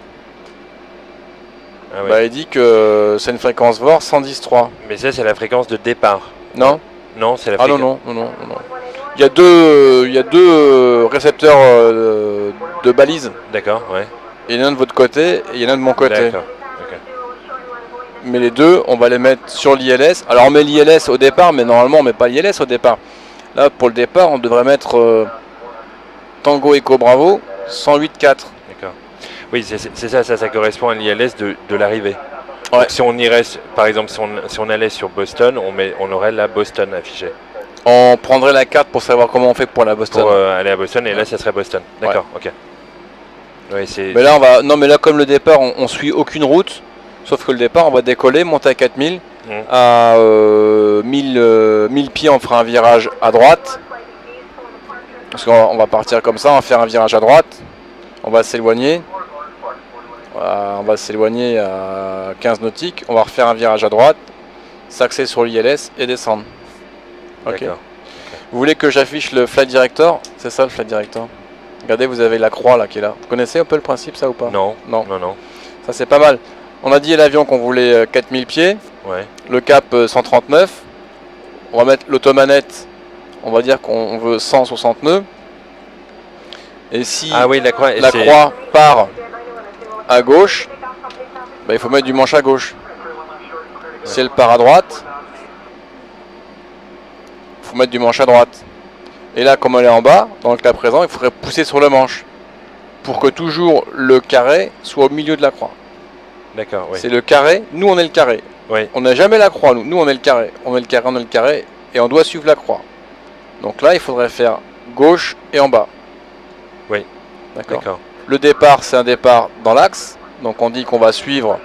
Ah ouais. bah, il dit que c'est une fréquence VOR 110.3. Mais ça, c'est la fréquence de départ. Non? Non, c'est la Ah fréquence. non. Il y a deux récepteurs de balises. D'accord, ouais. Il y en a un de votre côté et il y en a un de mon côté. D'accord. Ok. Mais les deux, on va les mettre sur l'ILS. Alors on met l'ILS au départ, mais normalement on met pas l'ILS au départ. Là, pour le départ, on devrait mettre Tango Echo Bravo 108.4. D'accord. Oui, c'est ça, ça correspond à l'ILS de l'arrivée. Ouais. Donc, si on irait, par exemple, si on allait sur Boston, on aurait la Boston affichée. On prendrait la carte pour savoir comment on fait pour la Boston. Pour aller à Boston, et là, ça serait Boston. D'accord, ok. Oui, c'est... Mais là, non, mais là, comme le départ, on suit aucune route. Sauf que le départ, on va décoller, monter à 4000. À 1000 pieds, on fera un virage à droite. Parce qu'on va partir comme ça, on va faire un virage à droite. On va s'éloigner. On va s'éloigner à 15 nautiques. On va refaire un virage à droite. S'axer sur l'ILS et descendre. Ok. D'accord. Vous voulez que j'affiche le flight director? C'est ça le flight director. Regardez, vous avez la croix là qui est là. Vous connaissez un peu le principe, ça ou pas? Non. Non. Non. Ça c'est pas mal. On a dit à l'avion qu'on voulait 4000 pieds. Ouais. Le cap 139. On va mettre l'automanette. On va dire qu'on veut 160 nœuds. Et si Ah oui, la croix, croix part à gauche, bah, il faut mettre du manche à gauche. Si elle part à droite, il faut mettre du manche à droite. Et là, comme elle est en bas, dans le cas présent, il faudrait pousser sur le manche. Pour que toujours le carré soit au milieu de la croix. D'accord, oui. C'est le carré, nous on est le carré. Oui. On n'a jamais la croix, nous on est le carré. On est le carré, on est le carré, et on doit suivre la croix. Donc là, il faudrait faire gauche et en bas. Oui. D'accord. Le départ, c'est un départ dans l'axe. Donc on dit qu'on va suivre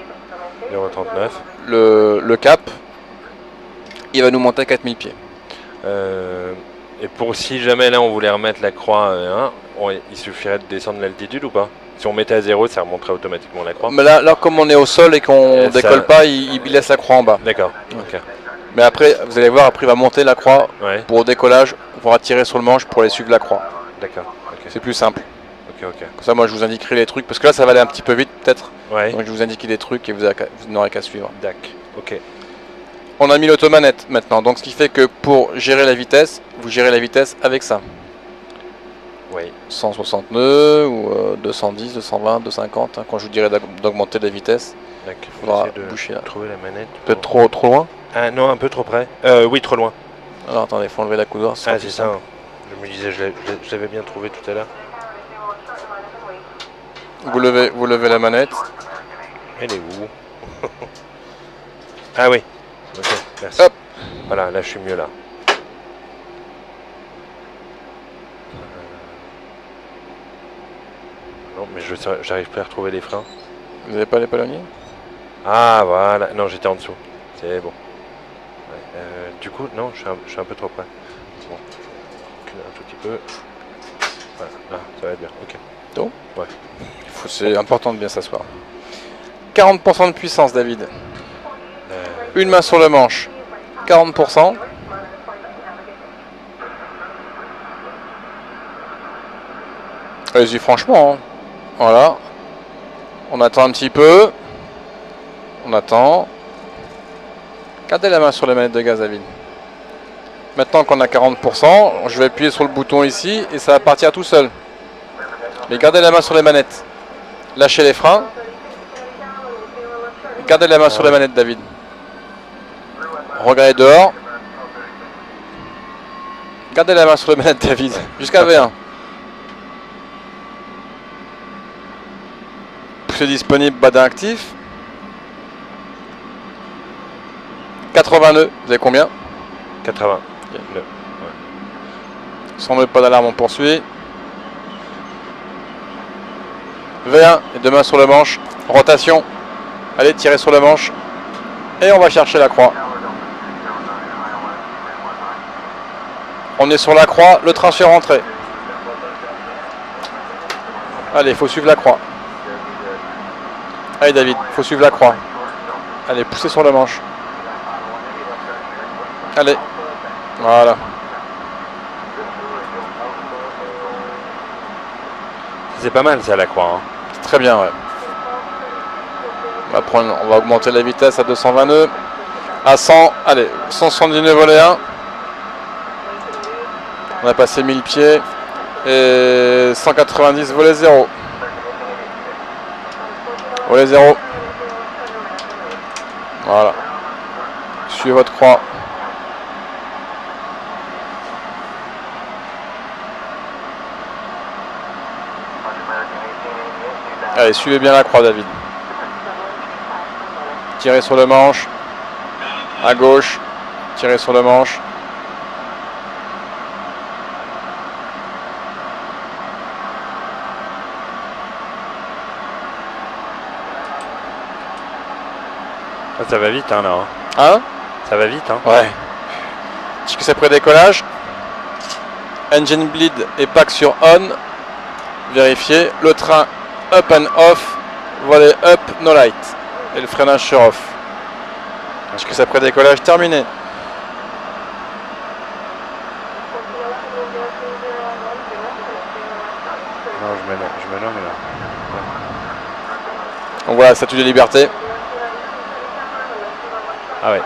0,39. le cap. Il va nous monter à 4000 pieds. Et pour si jamais là on voulait remettre la croix, il suffirait de descendre l'altitude ou pas? Si on mettait à 0, ça remonterait automatiquement la croix. Mais là comme on est au sol et qu'on ça- décolle pas, il laisse la croix en bas. D'accord. Ok. Mais après, vous allez voir, après il va monter la croix. Ouais. Pour au décollage, on pourra tirer sur le manche pour aller suivre la croix. D'accord. Ok. C'est plus simple. Ok. Comme ça, moi je vous indiquerai les trucs. Parce que là, ça va aller un petit peu vite peut-être. Ouais. Donc je vais vous indiquer des trucs et vous n'aurez qu'à suivre. D'accord. Ok. On a mis l'automanette maintenant. Donc ce qui fait que pour gérer la vitesse, vous gérez la vitesse avec ça. Oui. 160 nœuds ou 210, 220, 250. Hein, quand je vous dirai d'augmenter la vitesse, D'accord. il faudra Essayer de boucher là. trouver la manette. Peut-être trop loin. Ah non, un peu trop près. Oui, trop loin. Alors attendez, il faut enlever la coudoir. Ah, c'est ça. Je me disais, je l'avais bien trouvé tout à l'heure. Vous levez la manette. Elle est où? Ah oui. Ok, merci. Hop. Voilà, là je suis mieux là. Non, mais j'arrive plus à retrouver les freins. Vous n'avez pas les palonniers? Ah voilà, non j'étais en dessous. C'est bon. Ouais, du coup, non, je suis un peu trop près. Bon. Reculer un tout petit peu. Voilà, là, ça va être bien. Ok. Donc ouais. C'est important de bien s'asseoir. 40% de puissance, David. Une main sur le manche. 40%. Allez-y franchement. Hein. Voilà. On attend un petit peu. On attend. Gardez la main sur les manettes de gaz, David. Maintenant qu'on a 40%, je vais appuyer sur le bouton ici et ça va partir tout seul. Mais gardez la main sur les manettes. Lâchez les freins. Gardez la main sur les manettes, David. Regardez dehors. Gardez la main sur les manettes, David. Jusqu'à V1. Poussée disponible, badin actif. 80 nœuds. Vous avez combien? 80. Okay. Sans nœud, pas d'alarme, on poursuit. V1 et deux mains sur le manche. Rotation. Allez, tirez sur le manche. Et on va chercher la croix. On est sur la croix, le train fait rentrer. Allez, il faut suivre la croix. Allez David, il faut suivre la croix. Allez, poussez sur le manche. Allez, voilà. C'est pas mal ça la croix. Hein. Très bien, ouais. On va augmenter la vitesse à 220 nœuds. À 100, allez, 170 nœuds volet 1. On a passé 1000 pieds. Et 190 volet 0. Volet 0. Voilà. Suivez votre croix. Allez, suivez bien la croix, David. Tirez sur le manche. À gauche. Tirez sur le manche. Ah, ça va vite, hein, là. Hein? Ça va vite, hein. Ouais. Est-ce que c'est pré-décollage? Engine bleed et pack sur on. Vérifiez. Le train up and off. Volet up, no light. Et le freinage sur off. Est-ce que c'est pré-décollage terminé? Non, je me nomme là. Donc voilà, statue de liberté. Ah ouais.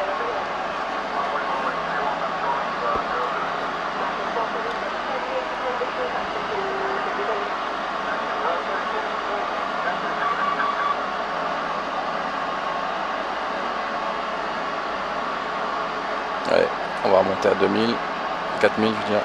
Allez, on va remonter à 2000, 4000 je veux dire.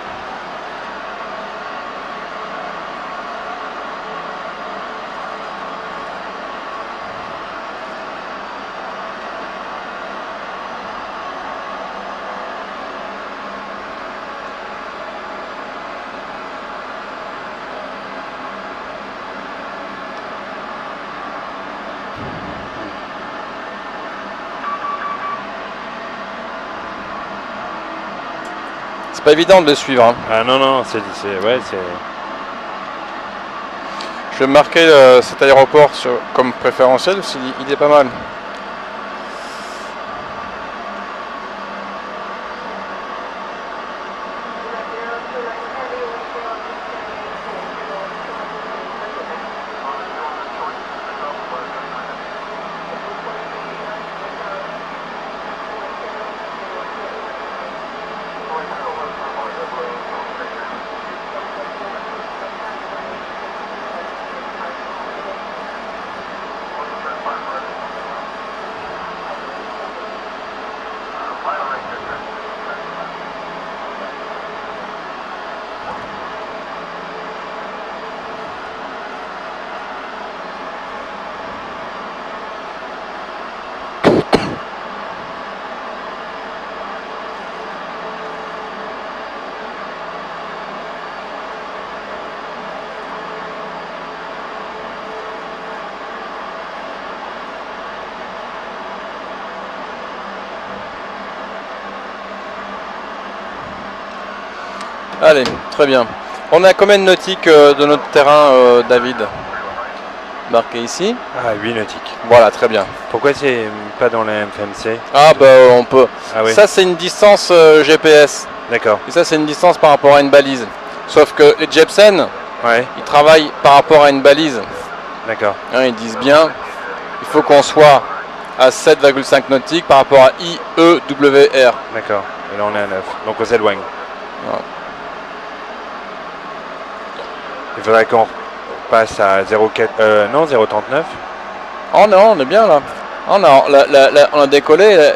C'est pas évident de le suivre. Hein. Ah non, non, c'est... Ouais, c'est... Je vais marquer cet aéroport comme préférentiel parce qu'il est pas mal. Allez, très bien. On a combien de nautiques de notre terrain, David? Marqué ici. Ah, 8 nautiques. Voilà, très bien. Pourquoi c'est pas dans la FMC? Ah bah on peut. Ah oui. Ça c'est une distance GPS. D'accord. Et ça c'est une distance par rapport à une balise. Sauf que les Jepsen, Ouais, ils travaillent par rapport à une balise. d'accord. Hein, ils disent bien, il faut qu'on soit à 7,5 nautiques par rapport à IEWR. D'accord. Et là on est à 9. Donc on s'éloigne. Voilà. Il faudrait qu'on passe à 0,4... non, 0,39. Oh non, on est bien là. Oh non, on a décollé,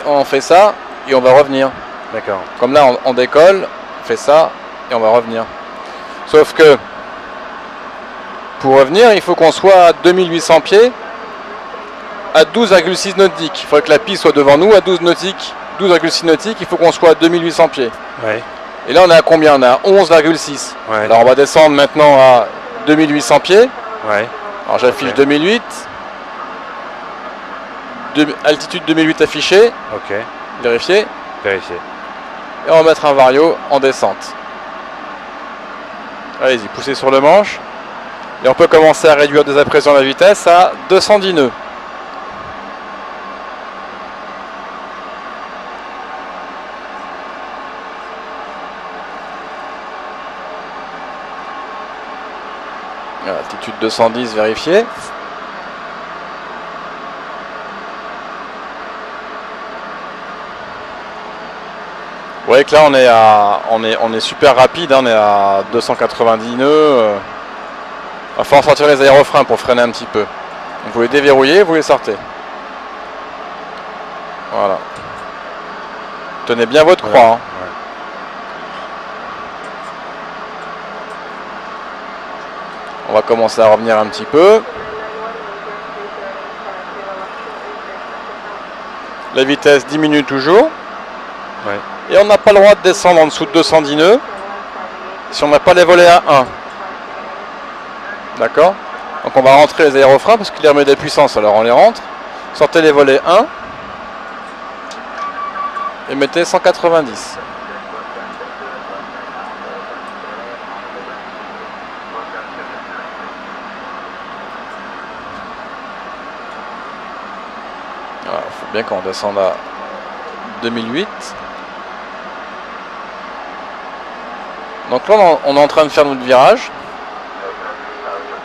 on fait ça et on va revenir. D'accord. Comme là, on décolle, on fait ça et on va revenir. Sauf que pour revenir, il faut qu'on soit à 2800 pieds à 12,6 nautiques. Il faudrait que la piste soit devant nous à 12 nautiques, 12,6 nautiques. Il faut qu'on soit à 2800 pieds. Ouais. Et là, on est à combien? On est à 11,6. Ouais. Alors, on va descendre maintenant à 2800 pieds. Ouais. Alors, j'affiche Ok. 2008. Altitude 2008 affichée. Ok. Vérifier. Vérifier. Et on va mettre un vario en descente. Allez-y, poussez sur le manche. Et on peut commencer à réduire dès à présent la vitesse à 210 nœuds. Altitude 210 vérifiée. Vous voyez que là on est super rapide, hein, on est à 290 nœuds. Il va falloir sortir les aérofreins pour freiner un petit peu. Donc vous les déverrouillez, vous les sortez. Voilà. Tenez bien votre croix. Hein. Ouais. On va commencer à revenir un petit peu. La vitesse diminue toujours. Ouais. Et on n'a pas le droit de descendre en dessous de 210 nœuds si on n'a pas les volets à 1. D'accord? Donc on va rentrer les aérofreins parce qu'il remet des puissances. Alors on les rentre. Sortez les volets 1. Et mettez 190. Il faut bien qu'on descende à 2008. Donc là on est en train de faire notre virage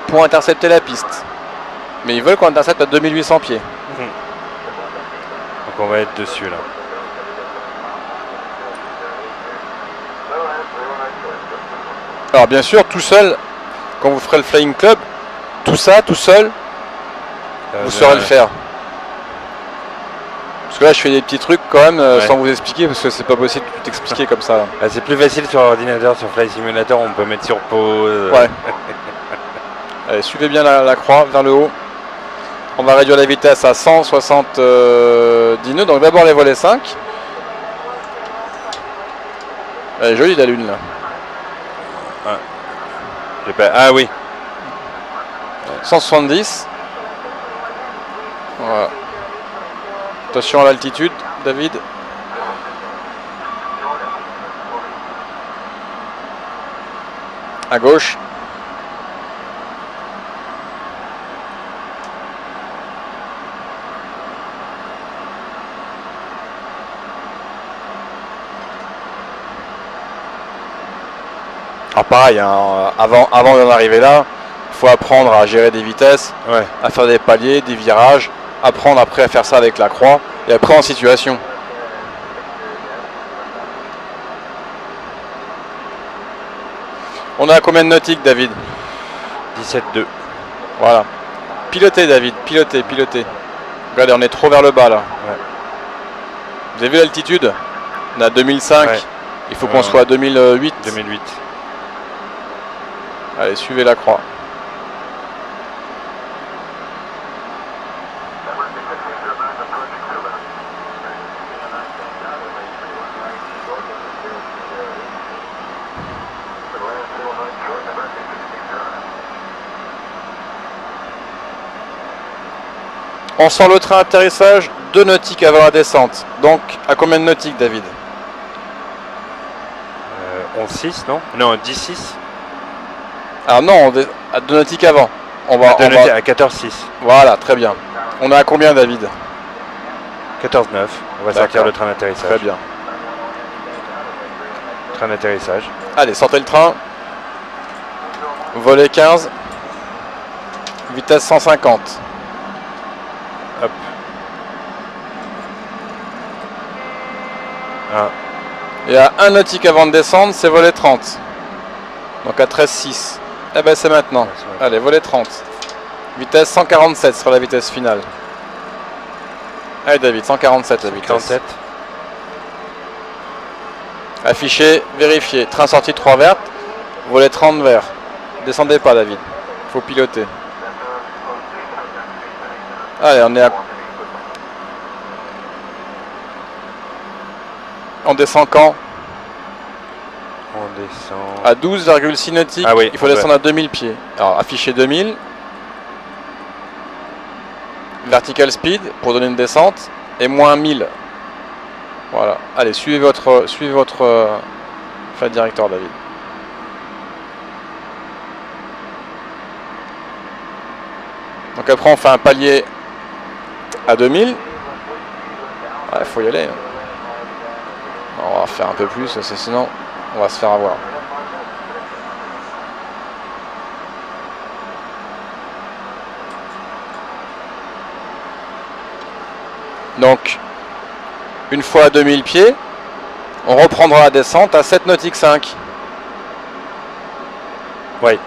pour intercepter la piste. Mais ils veulent qu'on intercepte à 2800 pieds. Donc on va être dessus là. Alors bien sûr, tout seul, quand vous ferez le Flying Club, tout ça, tout seul, vous saurez le faire. Parce que là, je fais des petits trucs quand même sans vous expliquer, parce que c'est pas possible de tout expliquer comme ça. Ah, c'est plus facile sur ordinateur, sur Flight Simulator, on peut mettre sur pause. Ouais. Allez, suivez bien la croix vers le haut. On va réduire la vitesse à 170 nœuds. Donc d'abord les volets 5. Elle est jolie la lune là. Ah oui. 170. Voilà. Attention à l'altitude, David. À gauche. Alors pareil, hein, avant d'en arriver là, il faut apprendre à gérer des vitesses, Ouais. à faire des paliers, des virages, apprendre après à faire ça avec la croix, et après en situation. On est à combien de nautiques, David? 17,2. Voilà. Pilotez, David, pilotez, pilotez. Regardez, on est trop vers le bas là. Ouais. Vous avez vu l'altitude? On est à 2005. Ouais. Il faut qu'on soit à 2008. 2008. Allez, suivez la croix. On sort le train atterrissage 2 nautiques avant la descente. Donc, à combien de nautiques, David? 11,6, non? Non, 10,6. Ah non, à 2 nautiques avant. On va, À 14,6. Voilà, très bien. On est à combien, David? 14,9. On va sortir le train d'atterrissage. Très bien. Train d'atterrissage. Allez, sortez le train. Volet 15. Vitesse 150. Hop. Ah. Et à 1 nautique avant de descendre, c'est volet 30. Donc à 13,6. Eh ben c'est maintenant. Allez, volet 30. Vitesse 147 sera la vitesse finale. Allez David, 147 la vitesse. 47. Affiché, vérifié. Train sorti 3 verte. Volet 30 vert. Descendez pas David. Faut piloter. Allez, on est à... On descend quand? On descend. À 12,6 nautiques. Ah oui, il faut descendre à 2000 pieds. Alors afficher 2000. Vertical speed pour donner une descente. Et moins 1000. Voilà. Allez, suivez votre flight director, David. Donc après on fait un palier à 2000. Ouais, faut y aller. On va faire un peu plus, sinon on va se faire avoir. Donc, une fois à 2000 pieds, on reprendra la descente à 7 nautiques 5. Oui.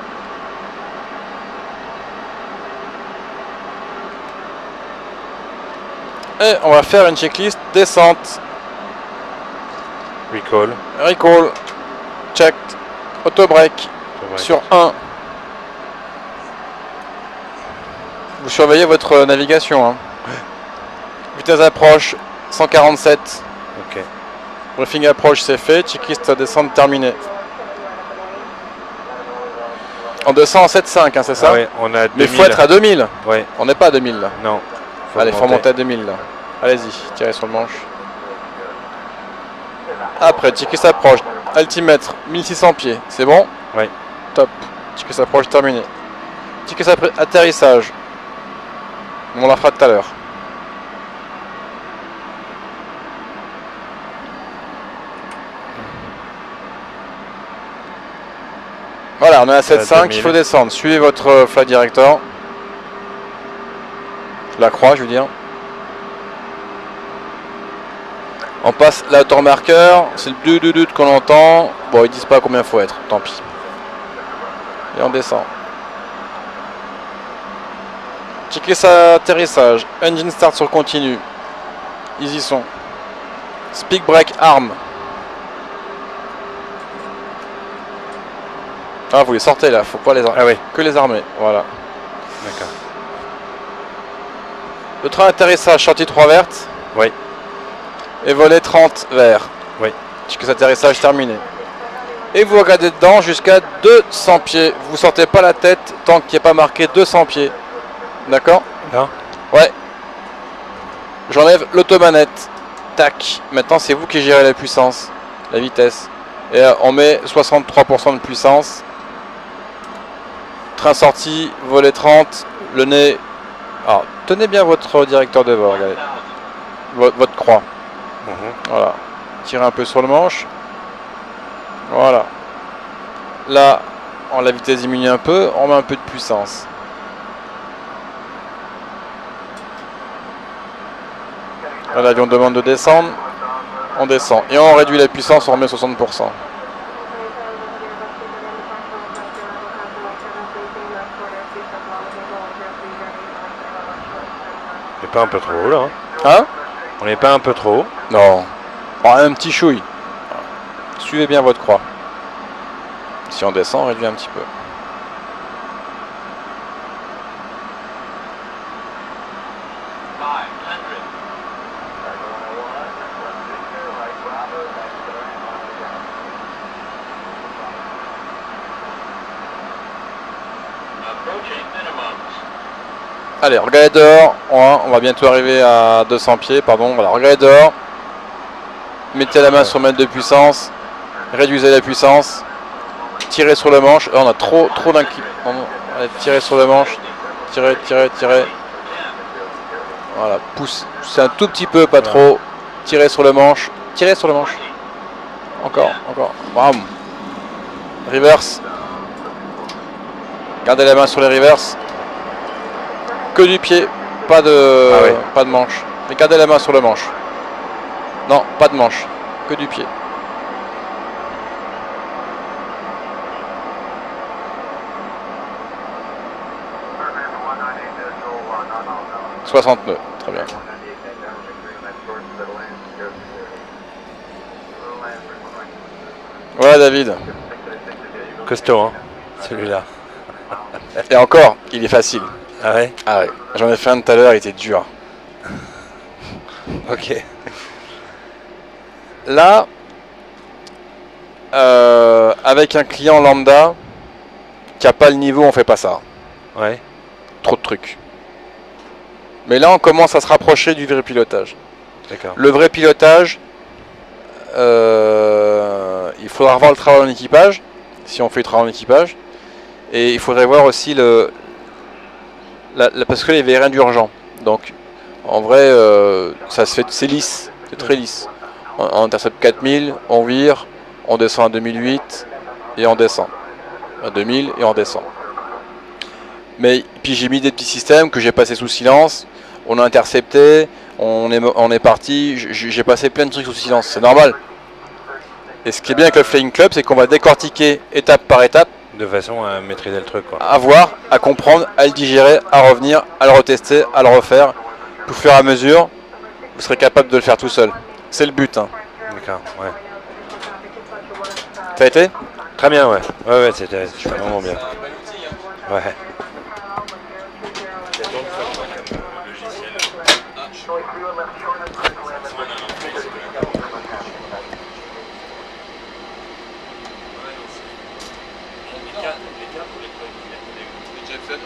Et on va faire une checklist descente. Recall. Recall. Checked. Auto break. Sur 1. Vous surveillez votre navigation. Hein. Vitesse d'approche 147. Ok. Briefing approche c'est fait. Checklist descente terminée. On descend en 7.5, hein, c'est ça? Oui, on a 2000. Mais il faut être à 2000. Ouais. On n'est pas à 2000 là. Non. Allez, il faut monter à 2000 là. Allez-y, tirez sur le manche. Après, checklist approche. Altimètre 1600 pieds. C'est bon? Oui. Top. Checklist approche terminé. Checklist atterrissage. On la fera tout à l'heure. Voilà, on est à 7.5, il faut descendre. Suivez votre flight director. La croix, je veux dire. On passe la hauteur marqueur. C'est le doudou qu'on entend. Bon, ils disent pas combien il faut être, tant pis. Et on descend. Checker sa atterrissage. Engine start sur continu. Ils y sont. Speak break arm. Ah, vous les sortez là, faut pas les armer. Ah oui. Que les armer, voilà. D'accord. Le train d'atterrissage, sortie 3 verte. Oui. Et volet 30 vert. Oui. Jusqu'à atterrissage terminé. Et vous regardez dedans jusqu'à 200 pieds. Vous sortez pas la tête tant qu'il n'y a pas marqué 200 pieds. D'accord? Là. Ouais. J'enlève l'automanette. Tac. Maintenant c'est vous qui gérez la puissance, la vitesse. Et on met 63% de puissance. Train sorti, volet 30, le nez. Alors, tenez bien votre directeur de vol, regardez. Votre croix. Voilà. Tirez un peu sur le manche. Voilà. Là, on la vitesse diminue un peu, on met un peu de puissance. Là, l'avion demande de descendre. On descend. Et on réduit la puissance, on remet 60%. On n'est pas un peu trop haut là. Hein? On n'est pas un peu trop haut. Non. Oh, un petit chouille. Suivez bien votre croix. Si on descend, on réduit un petit peu. Allez, regardez dehors. On va bientôt arriver à 200 pieds. Pardon. Voilà, regardez dehors. Mettez la main sur le mètre de puissance. Réduisez la puissance. Tirez sur le manche. On a trop d'inclinaison. Allez, tirez sur le manche. Tirez. Voilà, pousse. C'est un tout petit peu, pas trop. Tirez sur le manche. Tirez sur le manche. Encore. Bam. Reverse. Gardez la main sur les reverse. Que du pied, pas de manche. Mais gardez la main sur le manche. Non, pas de manche, que du pied. « 60 nœuds, très bien. Voilà David. Costaud, hein, celui-là. Et encore, il est facile. Ah ouais? Ah ouais, j'en ai fait un tout à l'heure, il était dur. Ok. Là, avec un client lambda qui n'a pas le niveau, on fait pas ça. Ouais. Trop de trucs. Mais là, on commence à se rapprocher du vrai pilotage. D'accord. Le vrai pilotage, il faudra revoir le travail en équipage, si on fait le travail en équipage. Et il faudrait voir aussi parce que il n'y avait rien d'urgent. Donc, en vrai, ça se fait, c'est lisse, c'est très lisse. On intercepte 4000, on vire, on descend à 2008 et on descend. À 2000 et on descend. Mais puis j'ai mis des petits systèmes que j'ai passés sous silence. On a intercepté, on est parti, j'ai passé plein de trucs sous silence, c'est normal. Et ce qui est bien avec le Flying Club, c'est qu'on va décortiquer étape par étape, De façon à maîtriser le truc, quoi. à voir, à comprendre, à le digérer, à revenir, à le retester, à le refaire. Au fur et à mesure, vous serez capable de le faire tout seul. C'est le but. Hein. D'accord, ouais. Ça a été? Très bien, ouais. Ouais, c'était vraiment bien. Ouais.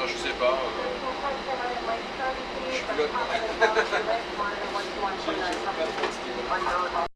Je sais pas. Je suis